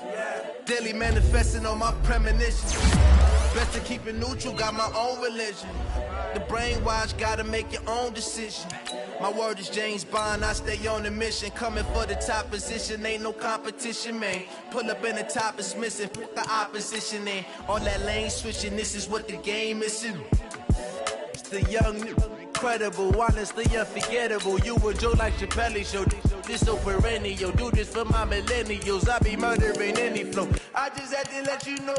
[SPEAKER 5] Daily manifesting on my premonitions. Best to keep it neutral, got my own religion. The brainwash, gotta make your own decision. My word is James Bond, I stay on the mission. Coming for the top position, ain't no competition, man. Pull up in the top is missing, put the opposition in. All that lane switching, this is what the game is in. It's the young, incredible, honestly unforgettable. You a Joe like Chappelle show. This so perennial, do this for my millennials. I be murdering any flow. I just had to let you know.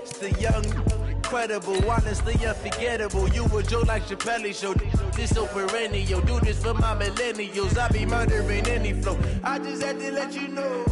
[SPEAKER 5] It's the young, incredible, honestly unforgettable. You a Joe like Chappelle show. This so perennial, do this for my millennials. I be murdering any flow. I just had to let you know.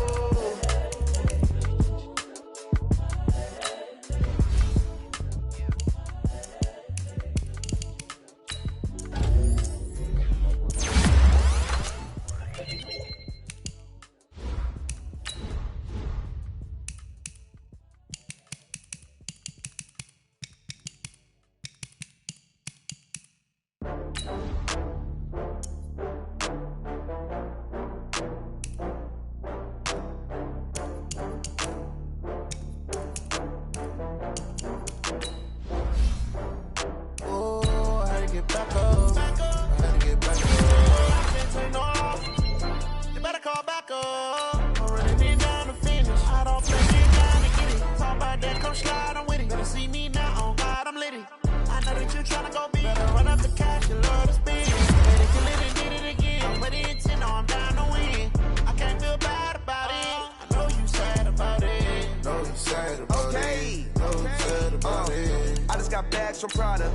[SPEAKER 6] From Prada,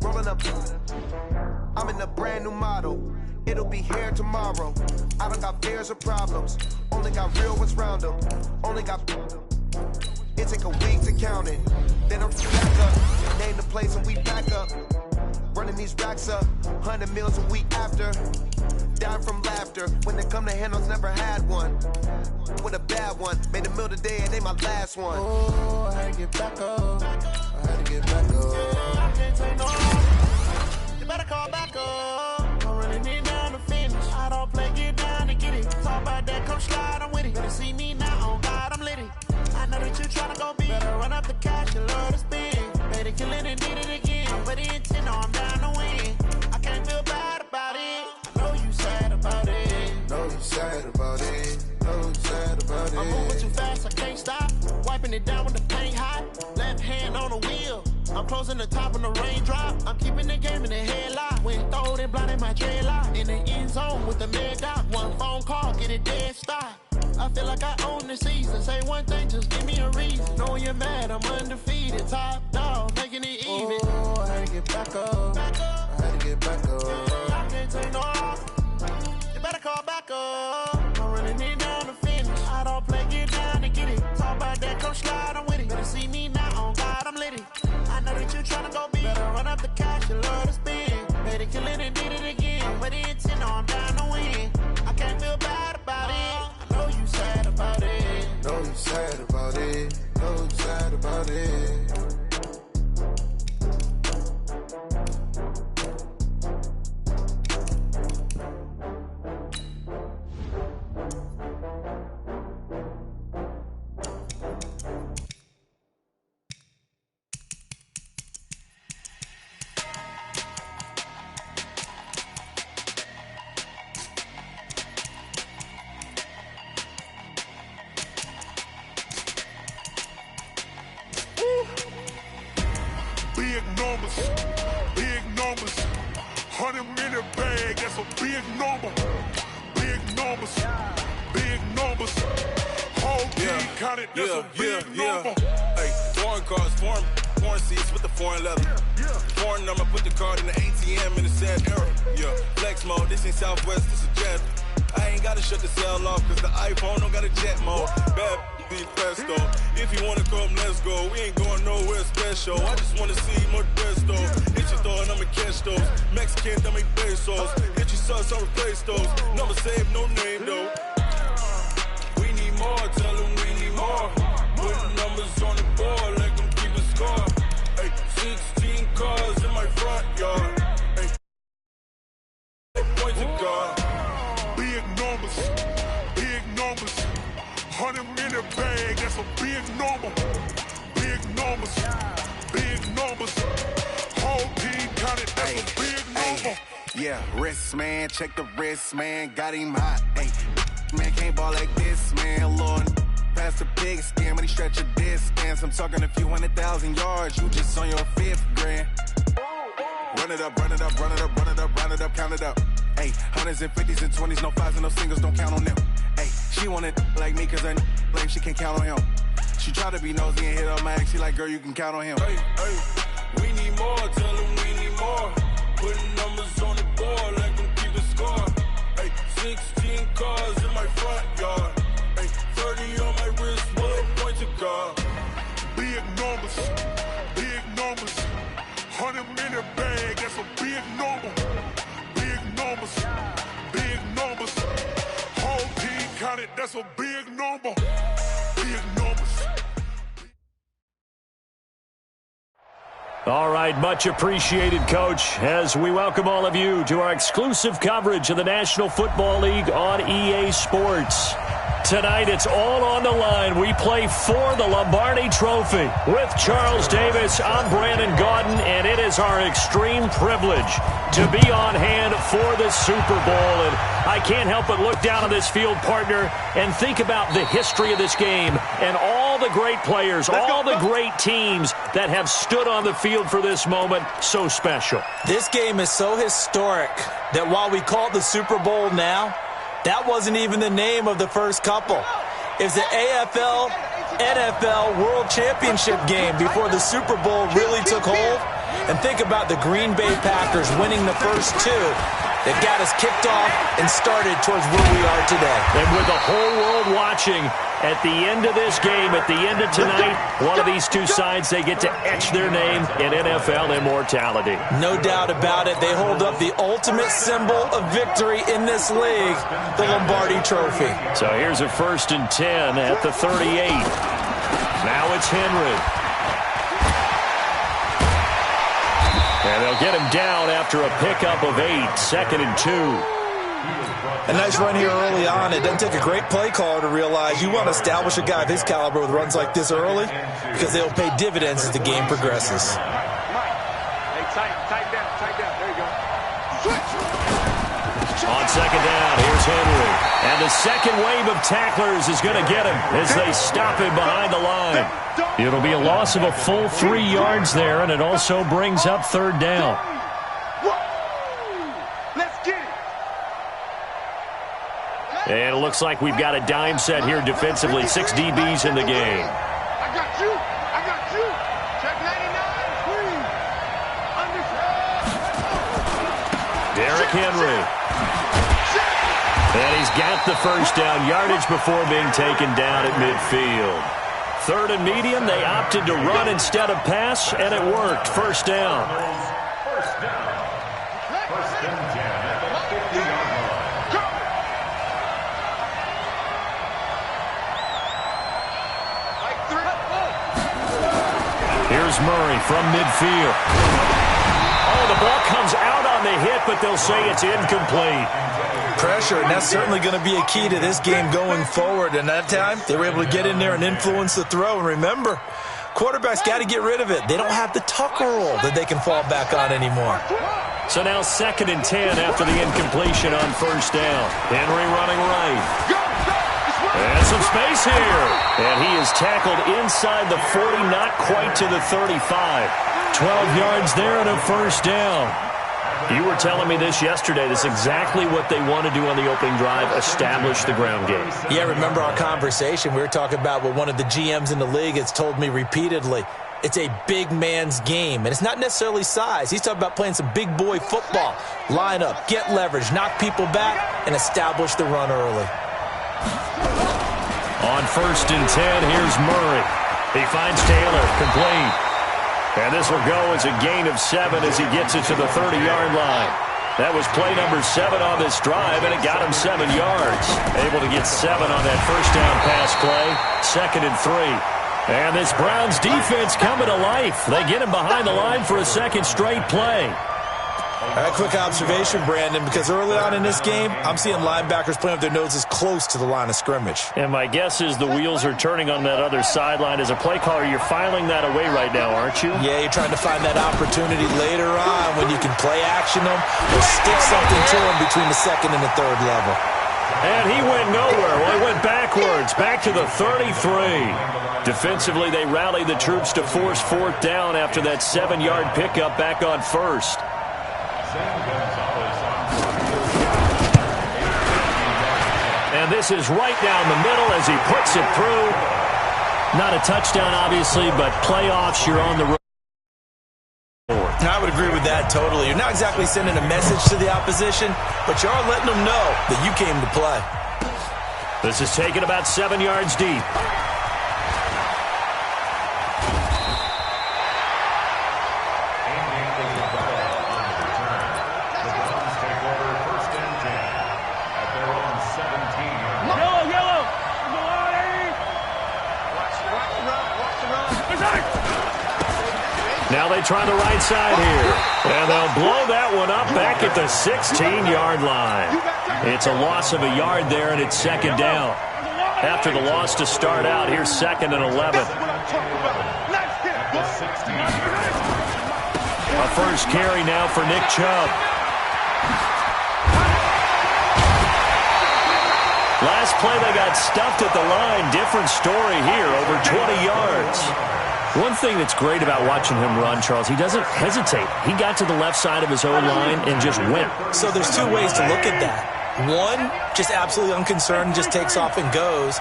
[SPEAKER 6] rolling up. I'm in a brand new model. It'll be here tomorrow. I don't got fears or problems. Only got real ones round them. Only got. It take a week to count it. Then I'm back up. Name the place and we back up. Running these racks up. 100 meals a week after. Down from laughter. When they come to handles, never had one. With a bad one. Made a meal today and they my last one.
[SPEAKER 5] Oh, I had to get back up. I had to get back up. I can't take no. You better call back up. I'm running it down to finish. I don't play, get down and get it. Talk about that, come slide, I'm with it. Better see me now, on God, I'm litty. I know that you tryna go big. Better run up the cash, you love to spend. Better kill it and did it again. But the intent, no, I'm down to win. I can't feel bad about it. I know you sad about it.
[SPEAKER 6] Know you sad about it. Know you sad about it.
[SPEAKER 5] I'm moving too fast, I can't stop. Wiping it down with the paint hot. Left hand on the wheel. I'm closing the top when the raindrop. I'm keeping the game in the headlock. When throwed and blinded my dreadlock. In the end zone with the mad dot. One phone call, get it dead stop. I feel like I own the season. Say one thing, just give me a reason. Knowing you're mad, I'm undefeated. Top dog, making it even. Oh, I had to get back up. I had to get back up. I can't take no. You better call back up. I'm running it down to finish. I don't play, get down and get it. Talk about that, come slide, I'm with it. Better see me now, on God, I'm litty. I know that you tryna go big. Better run up the cash, you love to spend. Better kill it and did it again. But the intent, no, I'm down to win. I can't feel bad about it. I know you sad about it.
[SPEAKER 6] Know you sad about it. Know you sad about it.
[SPEAKER 3] Big numbers, 100 minute bag, that's a big number. Big numbers, whole team counted, that's a big number.
[SPEAKER 7] Hey, foreign cars, foreign seats with the foreign leather. Foreign number, put the card in the ATM in the sad era. Yeah, flex mode, this ain't Southwest, this is Jazz. I ain't gotta shut the cell off, cause the iPhone don't got a jet mode. Bad be fast though. If you wanna come, let's go. We ain't going nowhere special. I just wanna see more Modesto. Hit your throw and I'ma catch those. Mexican, dame pesos. Hit your sauce, I'll replace those. Number save, no name though. We need more, tell them we need more. Putting numbers on the board, let them keep a score. Hey, 16 cars in my front yard. Hey, point to God.
[SPEAKER 3] Big numbers, big numbers. 100 in a bag, that's a big number. Big numbers, big numbers. Whole team counted, that's a big number.
[SPEAKER 8] Yeah, wrist man, check the wrist man, got him hot. Ay, man can't ball like this, man. Lord, past the big scam, but he stretch a distance. I'm talking a few 100,000 yards, you just on your 5th grand. Run it up, run it up, run it up, run it up, run it up, count it up. Ay, 100s and 50s and 20s, no 5s and no singles, don't count on them. Ay, she want it like me, cause her like she can't count on him. She try to be nosy and hit on my ex, she like, girl, you can count on him.
[SPEAKER 7] Hey, hey, we need more, tell them we need more. Putting numbers on the board, let them keep a score. Hey, 16 cars in my front yard. Hey, 30 on my wrist, bullet point to God.
[SPEAKER 3] Big numbers, big numbers. 100 in a bag, that's a big number. Big numbers, big numbers. Whole team counted, that's a big number. Big numbers.
[SPEAKER 1] All right, much appreciated, Coach, as we welcome all of you to our exclusive coverage of the National Football League on EA Sports. Tonight, it's all on the line. We play for the Lombardi Trophy. With Charles Davis, I'm Brandon Gaudin, and it is our extreme privilege to be on hand for the Super Bowl. And I can't help but look down on this field, partner, and think about the history of this game and all the great players, all the great teams that have stood on the field for this moment. So special.
[SPEAKER 2] This game is so historic that while we call it the Super Bowl now, that wasn't even the name of the first couple. It's the AFL, NFL World Championship game before the Super Bowl really took hold. And think about the Green Bay Packers winning the first two that got us kicked off and started towards where we are today.
[SPEAKER 1] And with the whole world watching, at the end of this game, at the end of tonight, one of these two sides, they get to etch their name in NFL immortality.
[SPEAKER 2] No doubt about it. They hold up the ultimate symbol of victory in this league, the Lombardi Trophy.
[SPEAKER 1] So here's a 1st and 10 at the 38. Now it's Henry. And they'll get him down after a pickup of 8, 2nd and 2.
[SPEAKER 2] A nice run here early on. It doesn't take a great play caller to realize you want to establish a guy of his caliber with runs like this early because they'll pay dividends as the game progresses.
[SPEAKER 4] Hey, tight down. There you go.
[SPEAKER 1] On 2nd down, here's Henry. And the second wave of tacklers is going to get him as they stop him behind the line. It'll be a loss of a full 3 yards there, and it also brings up 3rd down. And it looks like we've got a dime set here defensively. 6 DBs in the game.
[SPEAKER 4] I got you. Check 99, please.
[SPEAKER 1] Derrick Henry. And he's got the first down, yardage before being taken down at midfield. 3rd and medium, they opted to run instead of pass, and it worked. 1st down.
[SPEAKER 3] First and 10 at the 50-yard line.
[SPEAKER 1] Here's Murray from midfield. Oh, the ball comes out on the hit, but they'll say it's incomplete.
[SPEAKER 2] Pressure, and that's certainly going to be a key to this game going forward. And that time, they were able to get in there and influence the throw. And remember, quarterbacks got to get rid of it. They don't have the Tucker rule that they can fall back on anymore.
[SPEAKER 1] So now 2nd and 10 after the incompletion on 1st down. Henry running right. And some space here. And he is tackled inside the 40, not quite to the 35. 12 yards there and a 1st down. You were telling me this yesterday. This is exactly what they want to do on the opening drive, establish the ground game.
[SPEAKER 2] Yeah, remember our conversation? We were talking about what one of the GMs in the league has told me repeatedly. It's a big man's game, and it's not necessarily size. He's talking about playing some big boy football. Line up, get leverage, knock people back, and establish the run early.
[SPEAKER 1] On 1st and 10, here's Murray. He finds Taylor, complete. And this will go as a gain of 7 as he gets it to the 30-yard line. That was play number 7 on this drive, and it got him 7 yards. Able to get 7 on that first down pass play. 2nd and 3. And this Browns defense coming to life. They get him behind the line for a second straight play.
[SPEAKER 2] A quick observation, Brandon, because early on in this game, I'm seeing linebackers playing with their noses close to the line of scrimmage.
[SPEAKER 1] And my guess is the wheels are turning on that other sideline. As a play caller, you're filing that away right now, aren't you?
[SPEAKER 2] Yeah, you're trying to find that opportunity later on when you can play action them or stick something to them between the 2nd and the 3rd level.
[SPEAKER 1] And he went nowhere. Well, he went backwards, back to the 33. Defensively, they rallied the troops to force 4th down after that 7-yard pickup back on 1st. And this is right down the middle as he puts it through. Not a touchdown, obviously, but playoffs, you're on the road.
[SPEAKER 2] I would agree with that totally. You're not exactly sending a message to the opposition, but you are letting them know that you came to play.
[SPEAKER 1] This is taken about 7 yards deep. Now they try the right side here. And they'll blow that one up back at the 16-yard line. It's a loss of a yard there, and it's 2nd down. After the loss to start out, here's 2nd and 11. A first carry now for Nick Chubb. Last play they got stuffed at the line. Different story here, over 20 yards. One thing that's great about watching him run, Charles, he doesn't hesitate. He got to the left side of his own line and just went.
[SPEAKER 2] So there's 2 ways to look at that. One, just absolutely unconcerned, just takes off and goes.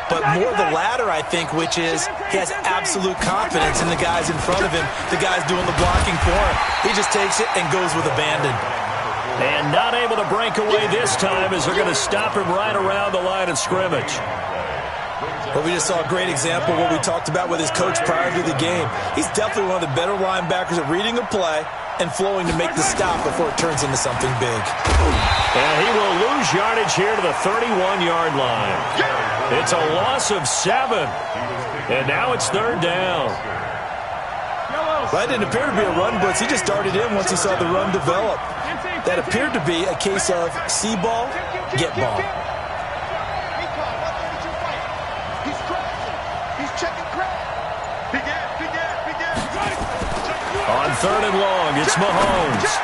[SPEAKER 2] But more the latter, I think, which is he has absolute confidence in the guys in front of him, the guys doing the blocking for him. He just takes it and goes with abandon.
[SPEAKER 1] And not able to break away this time as they're going to stop him right around the line of scrimmage.
[SPEAKER 2] But we just saw a great example of what we talked about with his coach prior to the game. He's definitely one of the better linebackers at reading a play and flowing to make the stop before it turns into something big.
[SPEAKER 1] And he will lose yardage here to the 31-yard line. It's a loss of 7. And now it's 3rd down.
[SPEAKER 2] Well, that didn't appear to be a run blitz. He just darted in once he saw the run develop. That appeared to be a case of see ball, get ball.
[SPEAKER 1] On 3rd and long, it's Mahomes.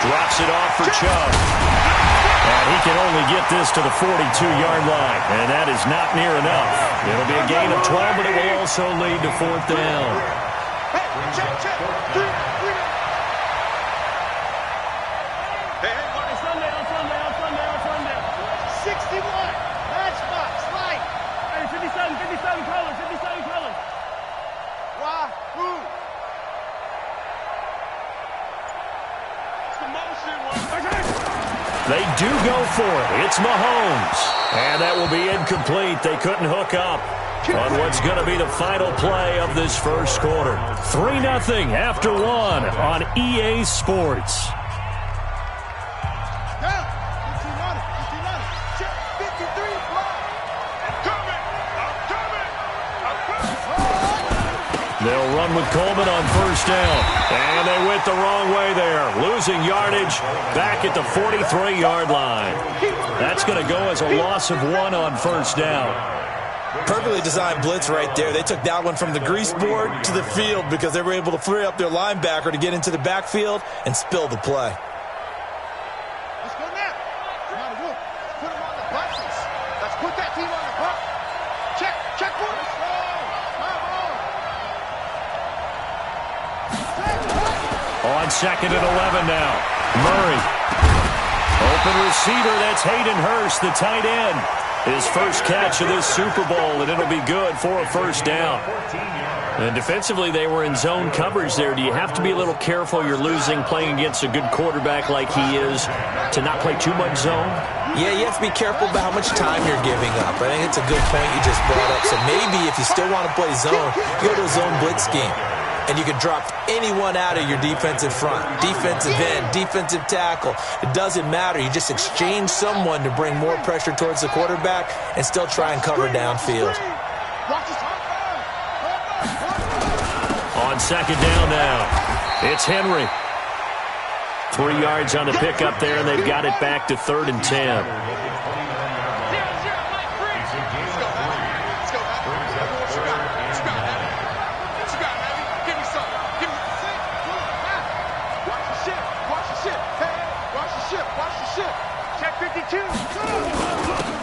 [SPEAKER 1] Drops it off for Chubb. And he can only get this to the 42-yard line. And that is not near enough. It'll be a gain of 12, but it will also lead to 4th down.
[SPEAKER 4] Hey, check. 3. Hey, on Sunday. 61. Matchbox, light. Hey, 57 colors. Why? Who?
[SPEAKER 1] They do go for it. It's Mahomes. And that will be incomplete. They couldn't hook up on what's going to be the final play of this first quarter. 3-0 after 1 on EA Sports. They'll run with Coleman on 1st down. And they went the wrong way there. Losing yardage back at the 43-yard line. That's going to go as a loss of 1 on 1st down.
[SPEAKER 2] Perfectly designed blitz right there. They took that one from the grease board to the field because they were able to free up their linebacker to get into the backfield and spill the play.
[SPEAKER 4] Let's go now. Put him on the buses. Let's put that team on the bus. Check for us.
[SPEAKER 1] On 2nd and 11 now. Murray. Open receiver, that's Hayden Hurst, the tight end. His first catch of this Super Bowl, and it'll be good for a first down. And defensively, they were in zone coverage there. Do you have to be a little careful? You're losing playing against a good quarterback like he is to not play too much zone?
[SPEAKER 2] Yeah, you have to be careful about how much time you're giving up. I think it's a good point you just brought up. So maybe if you still want to play zone, you go to a zone blitz scheme. And you can drop anyone out of your defensive front, defensive end, defensive tackle. It doesn't matter. You just exchange someone to bring more pressure towards the quarterback and still try and cover downfield.
[SPEAKER 1] On second down now, it's Henry. 3 yards on the pickup there, and they've got it back to 3rd and 10.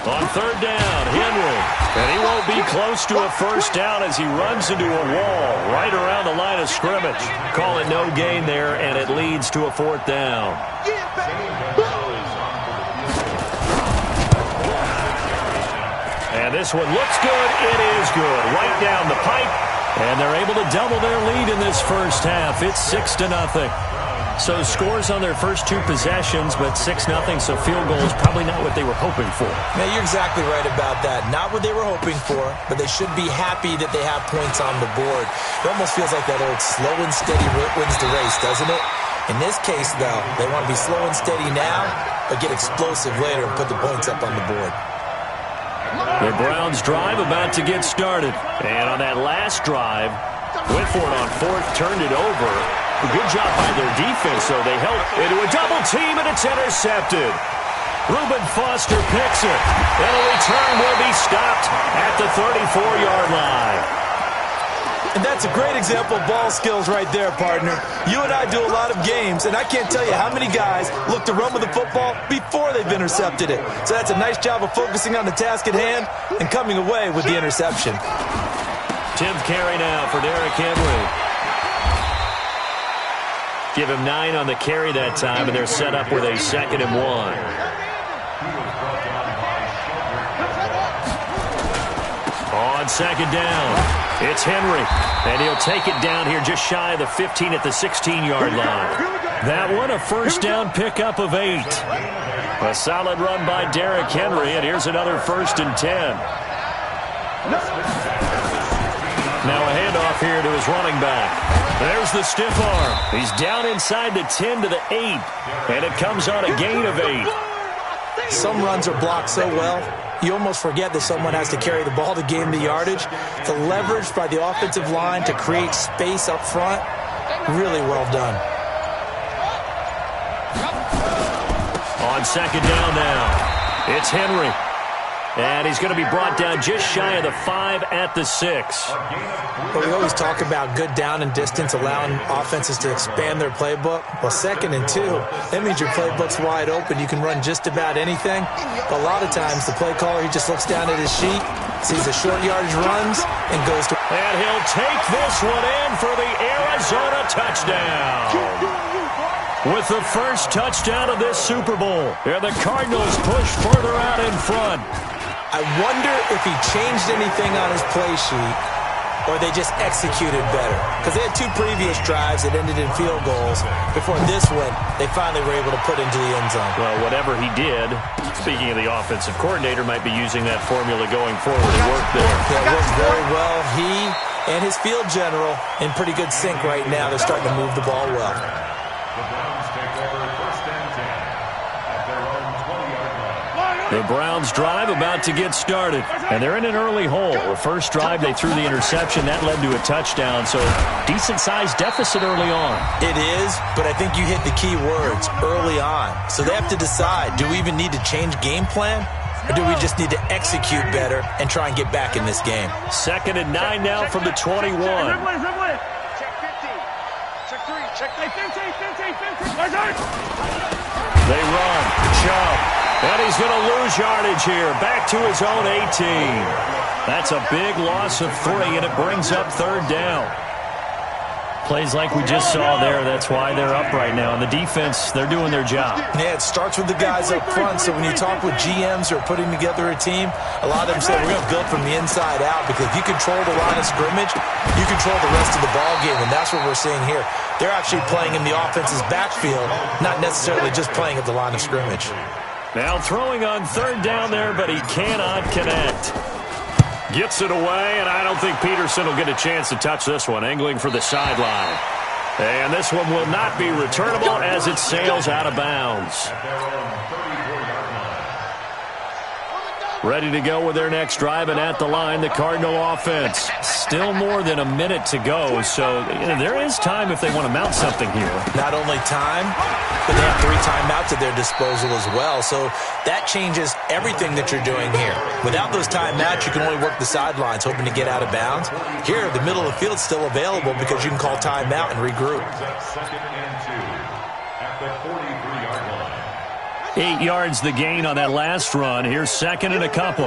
[SPEAKER 1] On 3rd down, Henry. And he won't be close to a first down as he runs into a wall right around the line of scrimmage. Call it no gain there, and it leads to a 4th down. And this one looks good. It is good. Right down the pipe. And they're able to double their lead in this first half. It's 6-0. So scores on their first 2 possessions, but 6-0, so field goal is probably not what they were hoping for.
[SPEAKER 2] Now, you're exactly right about that. Not what they were hoping for, but they should be happy that they have points on the board. It almost feels like that old slow and steady wins the race, doesn't it? In this case, though, they want to be slow and steady now, but get explosive later and put the points up on the board.
[SPEAKER 1] The Browns drive about to get started. And on that last drive, went for it on 4th, turned it over. A good job by their defense, though. They held into a double team, and it's intercepted. Reuben Foster picks it. And a return will be stopped at the 34-yard line.
[SPEAKER 2] And that's a great example of ball skills right there, partner. You and I do a lot of games, and I can't tell you how many guys look to run with the football before they've intercepted it. So that's a nice job of focusing on the task at hand and coming away with the interception.
[SPEAKER 1] 10th carry now for Derrick Henry. Give him 9 on the carry that time, and they're set up with a 2nd and 1. On second down, it's Henry, and he'll take it down here just shy of the 15 at the 16-yard line. That one, a first down pickup of 8. A solid run by Derrick Henry, and here's another 1st and 10. Now a handoff here to his running back. There's the stiff arm. He's down inside the 10 to the 8, and it comes on a gain of 8.
[SPEAKER 2] Some runs are blocked so well, you almost forget that someone has to carry the ball to gain the yardage. The leverage by the offensive line to create space up front, really well done.
[SPEAKER 1] On second down now, it's Henry. And he's going to be brought down just shy of the 5 at the 6.
[SPEAKER 2] But we always talk about good down and distance, allowing offenses to expand their playbook. Well, 2nd and 2, that means your playbook's wide open. You can run just about anything. But a lot of times, the play caller, he just looks down at his sheet, sees the short yardage runs, and goes to...
[SPEAKER 1] And he'll take this one in for the Arizona touchdown. With the first touchdown of this Super Bowl. And the Cardinals push further out in front.
[SPEAKER 2] I wonder if he changed anything on his play sheet or they just executed better. Because they had 2 previous drives that ended in field goals. Before this one, they finally were able to put into the end zone.
[SPEAKER 1] Well, whatever he did, speaking of the offensive coordinator, might be using that formula going forward. It worked there.
[SPEAKER 2] Yeah, it worked very well. He and his field general in pretty good sync right now. They're starting to move the ball well.
[SPEAKER 1] The Browns drive about to get started, and they're in an early hole. The first drive, they threw the interception. That led to a touchdown, so decent-sized deficit early on.
[SPEAKER 2] It is, but I think you hit the key words, early on. So they have to decide, do we even need to change game plan, or do we just need to execute better and try and get back in this game?
[SPEAKER 1] 2nd and 9 now from the 21.
[SPEAKER 4] Check 50. Check 3. Check 50.
[SPEAKER 1] They run. Chubb. And he's going to lose yardage here. Back to his own 18. That's a big loss of 3, and it brings up 3rd down. Plays like we just saw there. That's why they're up right now. And the defense, they're doing their job.
[SPEAKER 2] Yeah, it starts with the guys up front. So when you talk with GMs who are putting together a team, a lot of them say we're going to build from the inside out, because if you control the line of scrimmage, you control the rest of the ball game, and that's what we're seeing here. They're actually playing in the offense's backfield, not necessarily just playing at the line of scrimmage.
[SPEAKER 1] Now throwing on third down there, but he cannot connect. Gets it away, and I don't think Peterson will get a chance to touch this one. Angling for the sideline. And this one will not be returnable as it sails out of bounds. Ready to go with their next drive, and at the line, the Cardinal offense. Still more than a minute to go, so there is time if they want to mount something here.
[SPEAKER 2] Not only time, but they have 3 timeouts at their disposal as well, so that changes everything that you're doing here. Without those timeouts, you can only work the sidelines, hoping to get out of bounds. Here, the middle of the field is still available because you can call timeout and regroup.
[SPEAKER 1] 8 yards the gain on that last run. Here's second and a couple.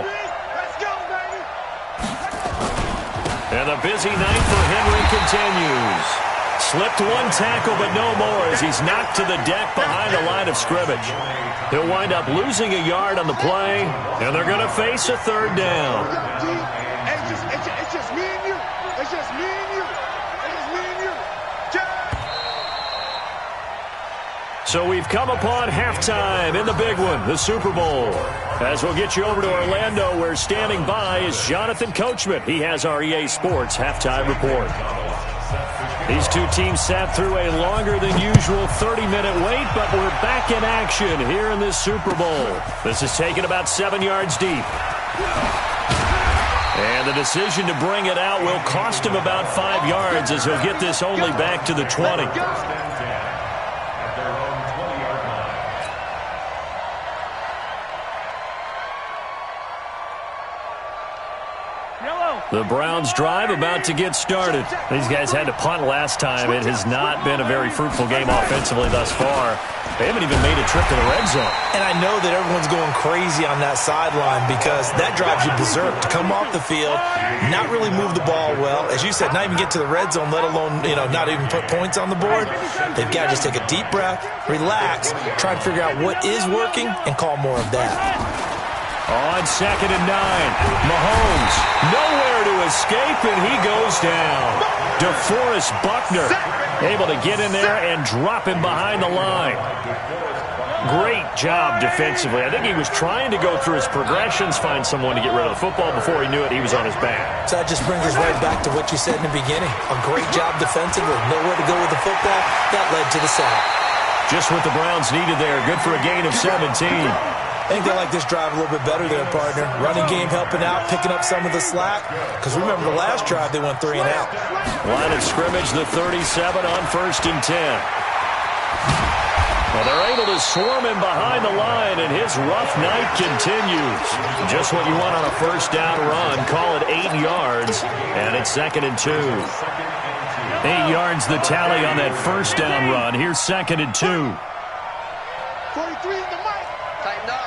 [SPEAKER 1] And the busy night for Henry continues. Slipped one tackle, but no more as he's knocked to the deck behind the line of scrimmage. He'll wind up losing a yard on the play, and they're going to face a third down.
[SPEAKER 4] It's just me and you. It's just me and you. It's just me and you.
[SPEAKER 1] So we've come upon halftime in the big one, the Super Bowl. As we'll get you over to Orlando, where standing by is Jonathan Coachman. He has our EA Sports halftime report. These two teams sat through a longer than usual 30-minute wait, but we're back in action here in this Super Bowl. This is taken about 7 yards deep. And the decision to bring it out will cost him about 5 yards, as he'll get this only back to the 20. The Browns drive about to get started. These guys had to punt last time. It has not been a very fruitful game offensively thus far. They haven't even made a trip to the red zone.
[SPEAKER 2] And I know that everyone's going crazy on that sideline, because that drives you berserk to come off the field, not really move the ball well. As you said, not even get to the red zone, let alone, not even put points on the board. They've got to just take a deep breath, relax, try to figure out what is working, and call more of that.
[SPEAKER 1] On second and 9, Mahomes nowhere to escape, and he goes down. DeForest Buckner able to get in there and drop him behind the line. Great job defensively. I think he was trying to go through his progressions, find someone to get rid of the football. Before he knew it, he was on his back.
[SPEAKER 2] So that just brings us right back to what you said in the beginning. A great job defensively. Nowhere to go with the football. That led to the sack.
[SPEAKER 1] Just what the Browns needed there. Good for a gain of 17.
[SPEAKER 2] I think they like this drive a little bit better there, partner. Running game helping out, picking up some of the slack. Because remember, the last drive, they went 3 and out.
[SPEAKER 1] Line of scrimmage, the 37 on 1st and 10. Well, they're able to swarm him behind the line, and his rough night continues. Just what you want on a first down run. Call it 8 yards, and it's 2nd and 2. 8 yards the tally on that first down run. Here's 2nd and 2.
[SPEAKER 4] 43 in the mic. Tighten up.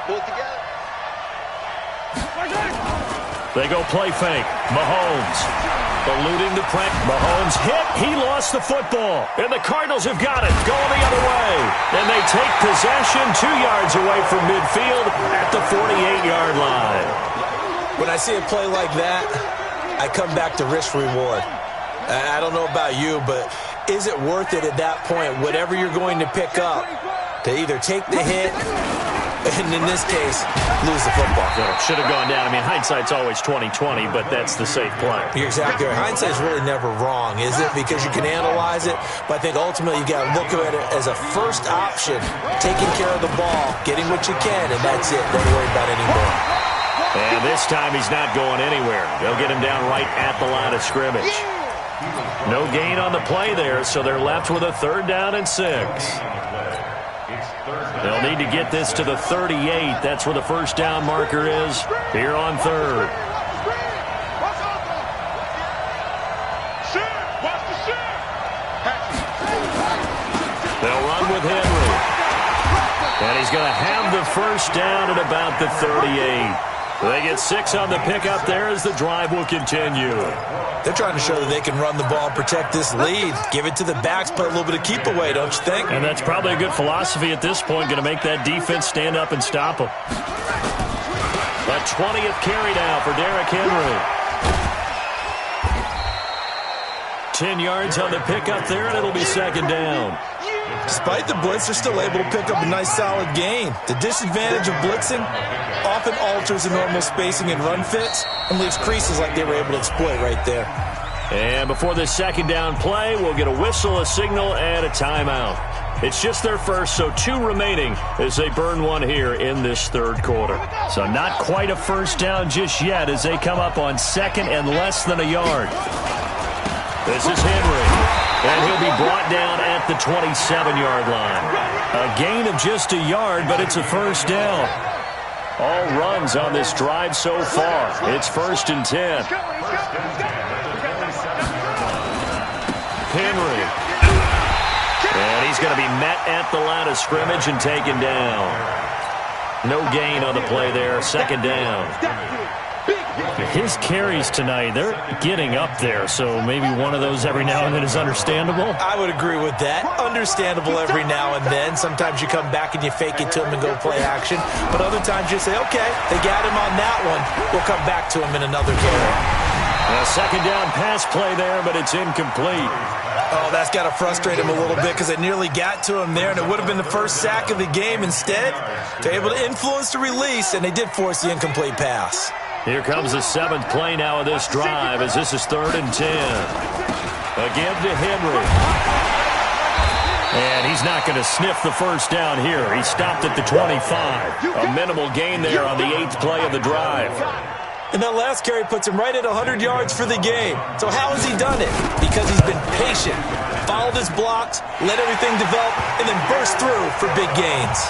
[SPEAKER 4] Pull it together.
[SPEAKER 1] They go play fake. Mahomes eluding the press. Mahomes hit. He lost the football. And the Cardinals have got it. Going the other way. And they take possession 2 yards away from midfield at the 48-yard line.
[SPEAKER 2] When I see a play like that, I come back to risk reward. I don't know about you, but is it worth it at that point, whatever you're going to pick up, to either take the hit, and in this case, lose the football?
[SPEAKER 1] Should have gone down. I mean, hindsight's always 20/20, but that's the safe play.
[SPEAKER 2] You're exactly right. Hindsight's really never wrong, is it? Because you can analyze it, but I think ultimately you got to look at it as a first option, taking care of the ball, getting what you can, and that's it. Don't worry about any more.
[SPEAKER 1] And this time he's not going anywhere. They'll get him down right at the line of scrimmage. No gain on the play there, so they're left with a 3rd down and 6. They'll need to get this to the 38. That's where the first down marker is here on 3rd. They'll run with Henry. And he's going to have the first down at about the 38. They get 6 on the pickup there as the drive will continue.
[SPEAKER 2] They're trying to show that they can run the ball and protect this lead. Give it to the backs, put a little bit of keep away, don't you think?
[SPEAKER 1] And that's probably a good philosophy at this point, going to make that defense stand up and stop them. A 20th carry now for Derrick Henry. 10 yards on the pickup there, and it'll be second down.
[SPEAKER 2] Despite the blitz, they're still able to pick up a nice solid gain. The disadvantage of blitzing often alters the normal spacing and run fits and leaves creases like they were able to exploit right there.
[SPEAKER 1] And before this second down play, we'll get a whistle, a signal, and a timeout. It's just their first, so 2 remaining as they burn one here in this third quarter. So not quite a first down just yet as they come up on second and less than a yard. This is Henry, and he'll be brought down at the 27-yard line. A gain of just a yard, but it's a first down. All runs on this drive so far. It's 1st and 10. Henry. And he's going to be met at the line of scrimmage and taken down. No gain on the play there. Second down. His carries tonight, they're getting up there, so maybe one of those every now and then is understandable.
[SPEAKER 2] I would agree with that. Understandable every now and then. Sometimes you come back and you fake it to him and go play action. But other times you say, okay, they got him on that one. We'll come back to him in another carry.
[SPEAKER 1] A second down pass play there, but it's incomplete.
[SPEAKER 2] Oh, that's got to frustrate him a little bit because they nearly got to him there, and it would have been the first sack of the game. Instead, they're able to influence the release, and they did force the incomplete pass.
[SPEAKER 1] Here comes the 7th play now of this drive as this is 3rd and 10. Again to Henry. And he's not going to sniff the first down here. He stopped at the 25. A minimal gain there on the 8th play of the drive.
[SPEAKER 2] And that last carry puts him right at 100 yards for the game. So how has he done it? Because he's been patient, followed his blocks, let everything develop, and then burst through for big gains.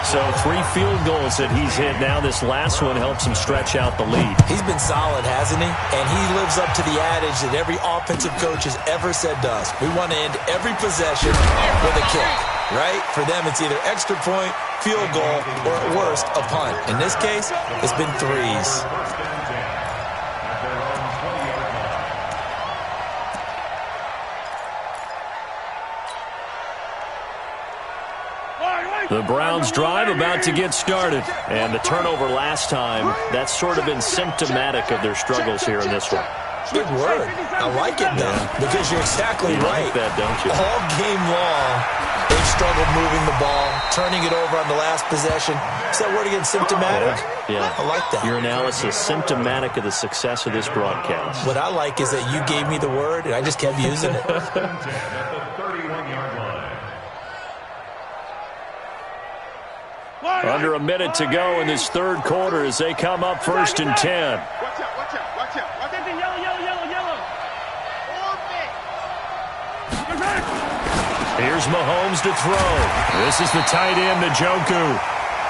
[SPEAKER 1] So 3 field goals that he's hit now. This last one helps him stretch out the lead.
[SPEAKER 2] He's been solid, hasn't he? And he lives up to the adage that every offensive coach has ever said to us. We want to end every possession with a kick, right? For them, it's either extra point, field goal, or at worst, a punt. In this case, it's been 3s.
[SPEAKER 1] The Browns drive about to get started. And the turnover last time, that's sort of been symptomatic of their struggles here in this one.
[SPEAKER 2] Good word. I like it, though, because you're exactly right.
[SPEAKER 1] Like that, don't you?
[SPEAKER 2] All game long, they've struggled moving the ball, turning it over on the last possession. Is that word again, symptomatic?
[SPEAKER 1] Yeah.
[SPEAKER 2] I like that.
[SPEAKER 1] Your analysis, symptomatic of the success of this broadcast.
[SPEAKER 2] What I like is that you gave me the word, and I just kept using it.
[SPEAKER 1] Under a minute to go in this third quarter as they come up 1st and 10.
[SPEAKER 4] Watch out, watch out, watch out. Watch out, yellow.
[SPEAKER 1] Here's Mahomes to throw. This is the tight end, Njoku.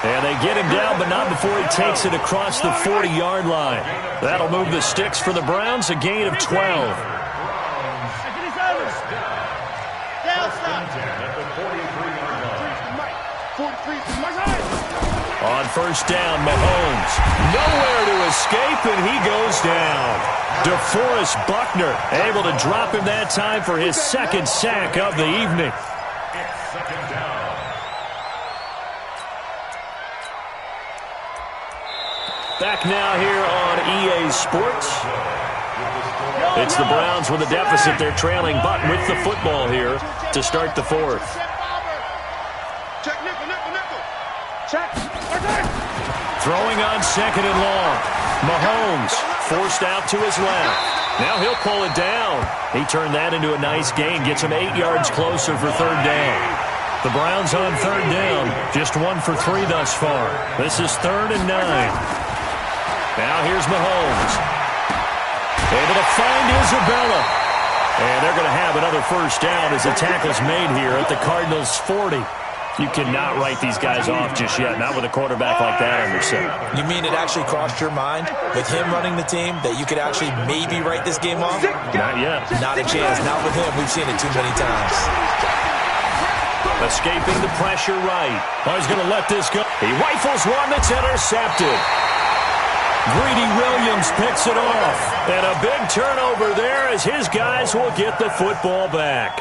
[SPEAKER 1] And they get him down, but not before he takes it across the 40-yard line. That'll move the sticks for the Browns, a gain of 12. On first down, Mahomes. Nowhere to escape, and he goes down. DeForest Buckner able to drop him that time for his 2nd sack of the evening. Back now here on EA Sports. It's the Browns with a deficit. They're trailing, but with the football here to start the 4th.
[SPEAKER 4] Check nickel. Check.
[SPEAKER 1] Throwing on 2nd and long. Mahomes forced out to his left. Now he'll pull it down. He turned that into a nice gain. Gets him 8 yards closer for 3rd down. The Browns on 3rd down. Just 1 for 3 thus far. This is 3rd and 9. Now here's Mahomes. Able to find Isabella. And they're going to have another first down as the tackle's made here at the Cardinals' 40. You cannot write these guys off just yet, not with a quarterback like that under center.
[SPEAKER 2] You mean it actually crossed your mind with him running the team that you could actually maybe write this game off?
[SPEAKER 1] Not yet.
[SPEAKER 2] Not a chance. Not with him. We've seen it too many times.
[SPEAKER 1] Escaping the pressure right. Oh, he's going to let this go. He rifles one that's intercepted. Greedy Williams picks it off. And a big turnover there as his guys will get the football back.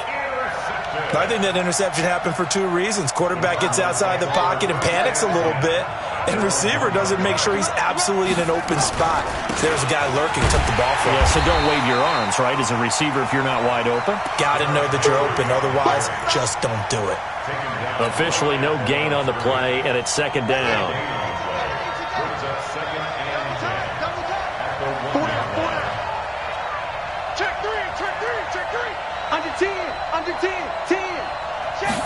[SPEAKER 2] I think that interception happened for two reasons. Quarterback gets outside the pocket and panics a little bit, and receiver doesn't make sure he's absolutely in an open spot. There's a guy lurking, took the ball from him.
[SPEAKER 1] Yeah, so don't wave your arms, right, as a receiver if you're not wide open.
[SPEAKER 2] Got to know that you're open. Otherwise, just don't do it.
[SPEAKER 1] Officially no gain on the play, and it's second down.
[SPEAKER 4] Check three, check three. Under 10, under 10, 10. Check.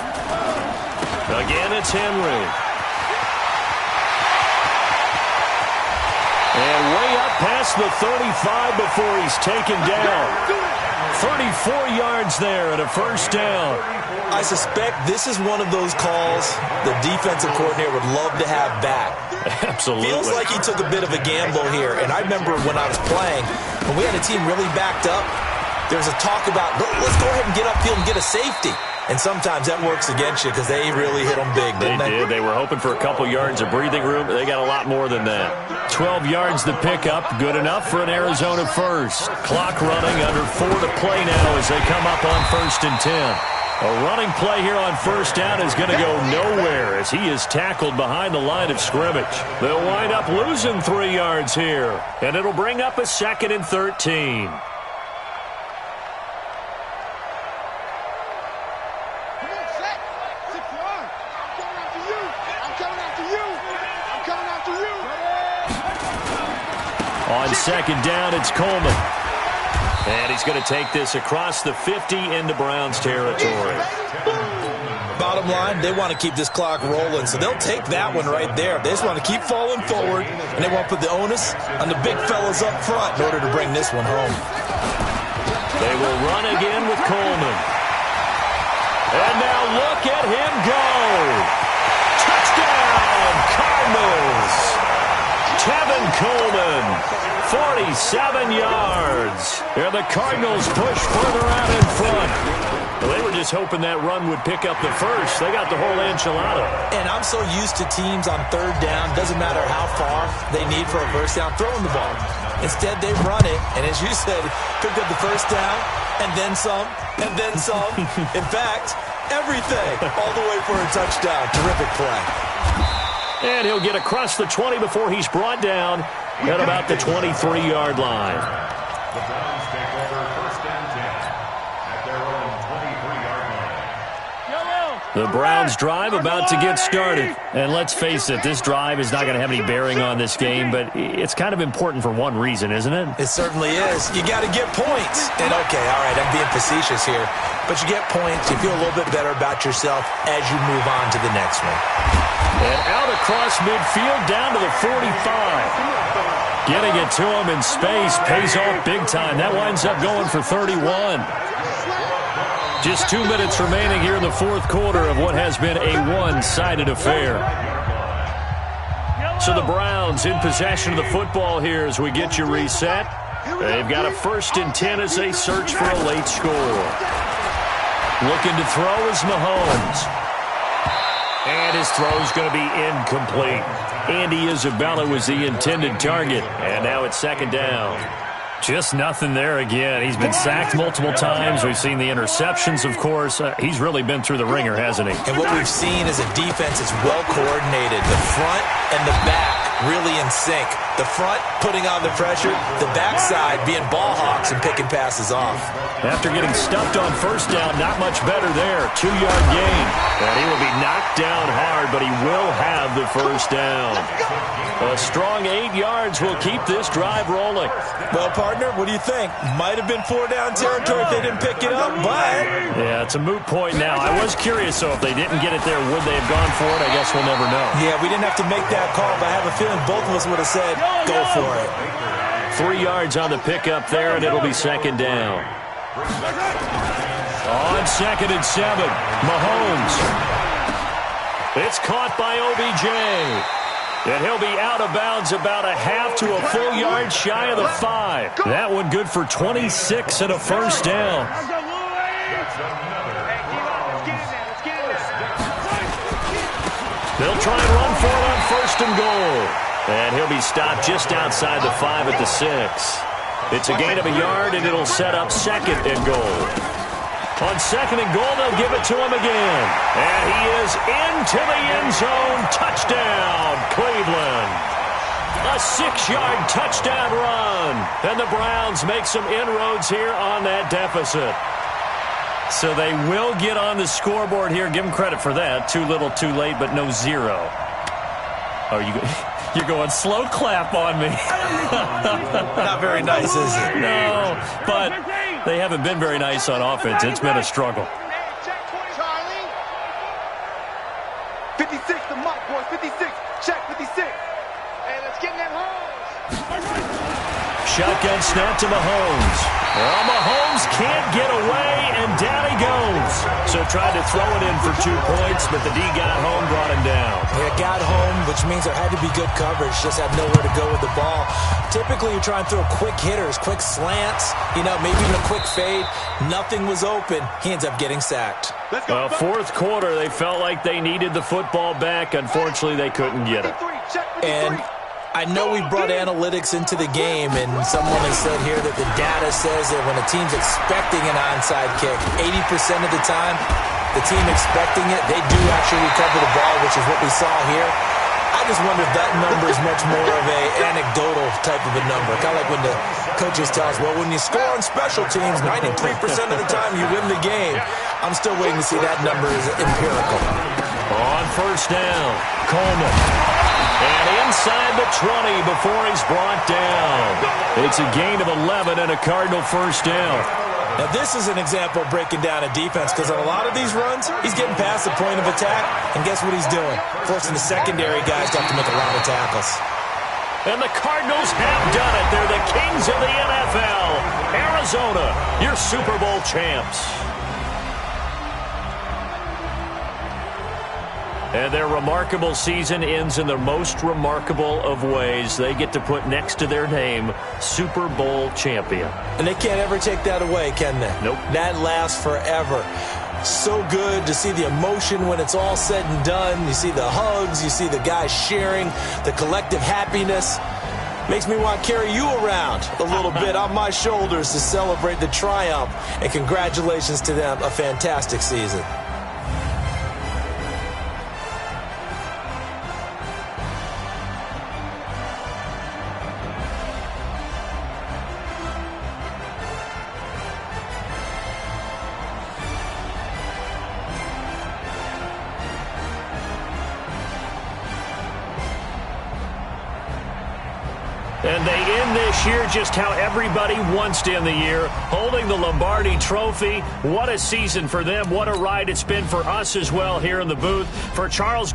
[SPEAKER 1] Again, it's Henry. And way up past the 35 before he's taken down. 34 yards there and a first down.
[SPEAKER 2] I suspect this is one of those calls the defensive coordinator would love to have back.
[SPEAKER 1] Absolutely.
[SPEAKER 2] Feels like he took a bit of a gamble here. And I remember when I was playing, when we had a team really backed up, there was a talk about, let's go ahead and get upfield and get a safety. And sometimes that works against you because they really hit them big, didn't they?
[SPEAKER 1] They did. They were hoping for a couple yards of breathing room. They got a lot more than that. 12 yards to pick up. Good enough for an Arizona first. Clock running, under 4 to play now as they come up on 1st and 10. A running play here on first down is going to go nowhere as he is tackled behind the line of scrimmage. They'll wind up losing 3 yards here, and it'll bring up a 2nd and 13. On second down, it's Coleman. And he's going to take this across the 50 into Browns territory.
[SPEAKER 2] Bottom line, they want to keep this clock rolling, so they'll take that one right there. They just want to keep falling forward, and they want to put the onus on the big fellas up front in order to bring this one home.
[SPEAKER 1] They will run again with Coleman. And now look at him go. Touchdown, Cardinals. Tevin Coleman, 47 yards. And the Cardinals push further out in front. Well, they were just hoping that run would pick up the first. They got the whole enchilada.
[SPEAKER 2] And I'm so used to teams on third down, doesn't matter how far they need for a first down, throwing the ball. Instead, they run it, and as you said, picked up the first down, and then some, and then some. In fact, everything, all the way for a touchdown. Terrific play.
[SPEAKER 1] And he'll get across the 20 before he's brought down at about the 23-yard line.
[SPEAKER 9] The Browns take over 1st and 10 at their own 23-yard line.
[SPEAKER 1] The Browns drive about to get started. And let's face it, this drive is not going to have any bearing on this game, but it's kind of important for one reason, isn't it?
[SPEAKER 2] It certainly is. You got to get points. And okay, all right, I'm being facetious here, but you get points, you feel a little bit better about yourself as you move on to the next one.
[SPEAKER 1] And out across midfield down to the 45. Getting it to him in space pays off big time. That winds up going for 31. Just 2 minutes remaining here in the fourth quarter of what has been a one-sided affair. So the Browns in possession of the football here as we get you reset. They've got a 1st and 10 as they search for a late score. Looking to throw is Mahomes. And his throw's going to be incomplete. Andy Isabella was the intended target. And now it's 2nd down. Just nothing there again. He's been sacked multiple times. We've seen the interceptions, of course. He's really been through the ringer, hasn't he?
[SPEAKER 2] And what we've seen is a defense is well coordinated. The front and the back really in sync. The front putting on the pressure, the backside being ball hawks and picking passes off.
[SPEAKER 1] After getting stuffed on first down, not much better there. 2-yard gain. And he will be knocked down hard, but he will have the first down. A strong 8 yards will keep this drive rolling.
[SPEAKER 2] Well, partner, what do you think? Might have been 4-down territory if they didn't pick it up, but...
[SPEAKER 1] Yeah, it's a moot point now. I was curious, so if they didn't get it there, would they have gone for it? I guess we'll never know.
[SPEAKER 2] Yeah, we didn't have to make that call, but I have a feeling both of us would have said, go for it.
[SPEAKER 1] 3 yards on the pickup there, and it'll be 2nd down. On 2nd and 7, Mahomes. It's caught by OBJ. And he'll be out of bounds about a half to a full yard shy of the 5. That one good for 26 and a first down. They'll try and run for it on 1st and goal. And he'll be stopped just outside the 5 at the 6. It's a gain of a yard, and it'll set up 2nd and goal. On 2nd and goal, they'll give it to him again. And he is into the end zone. Touchdown, Cleveland. A 6-yard touchdown run. And the Browns make some inroads here on that deficit. So they will get on the scoreboard here. Give them credit for that. Too little, too late, but no 0. Oh, you're going slow clap on me.
[SPEAKER 2] Not very nice, is it?
[SPEAKER 1] No, but they haven't been very nice on offense. It's been a struggle.
[SPEAKER 4] Charlie. 56, the mark, boys. 56. Check 56. Hey, let's get in that hole.
[SPEAKER 1] Shotgun snap to Mahomes. Well, Mahomes can't get away, and down he goes. So tried to throw it in for 2 points, but the D got home, brought him down.
[SPEAKER 2] Yeah, got home, which means there had to be good coverage. Just had nowhere to go with the ball. Typically, you try and throw quick hitters, quick slants, maybe even a quick fade. Nothing was open. He ends up getting sacked.
[SPEAKER 1] Well, 4th quarter, they felt like they needed the football back. Unfortunately, they couldn't get it.
[SPEAKER 2] And I know we brought analytics into the game, and someone has said here that the data says that when a team's expecting an onside kick, 80% of the time, the team expecting it, they do actually recover the ball, which is what we saw here. I just wonder if that number is much more of a anecdotal type of a number. Kind of like when the coaches tell us, well, when you score on special teams, 93% of the time you win the game. I'm still waiting to see that number is empirical.
[SPEAKER 1] On 1st down, Coleman. And inside the 20 before he's brought down. It's a gain of 11 and a Cardinal 1st down.
[SPEAKER 2] Now, this is an example of breaking down a defense, because on a lot of these runs, he's getting past the point of attack, and guess what he's doing? Forcing the secondary guys to have to make a lot of tackles.
[SPEAKER 1] And the Cardinals have done it. They're the kings of the NFL. Arizona, your Super Bowl champs. And their remarkable season ends in the most remarkable of ways. They get to put next to their name, Super Bowl champion.
[SPEAKER 2] And they can't ever take that away, can they?
[SPEAKER 1] Nope.
[SPEAKER 2] That lasts forever. So good to see the emotion when it's all said and done. You see the hugs, you see the guys sharing, the collective happiness. Makes me want to carry you around a little bit on my shoulders to celebrate the triumph. And congratulations to them, a fantastic season.
[SPEAKER 1] And they end this year just how everybody wants to end the year, holding the Lombardi Trophy. What a season for them. What a ride it's been for us as well here in the booth. For Charles...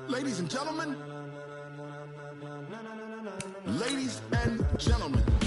[SPEAKER 10] Ladies and gentlemen. Ladies and gentlemen.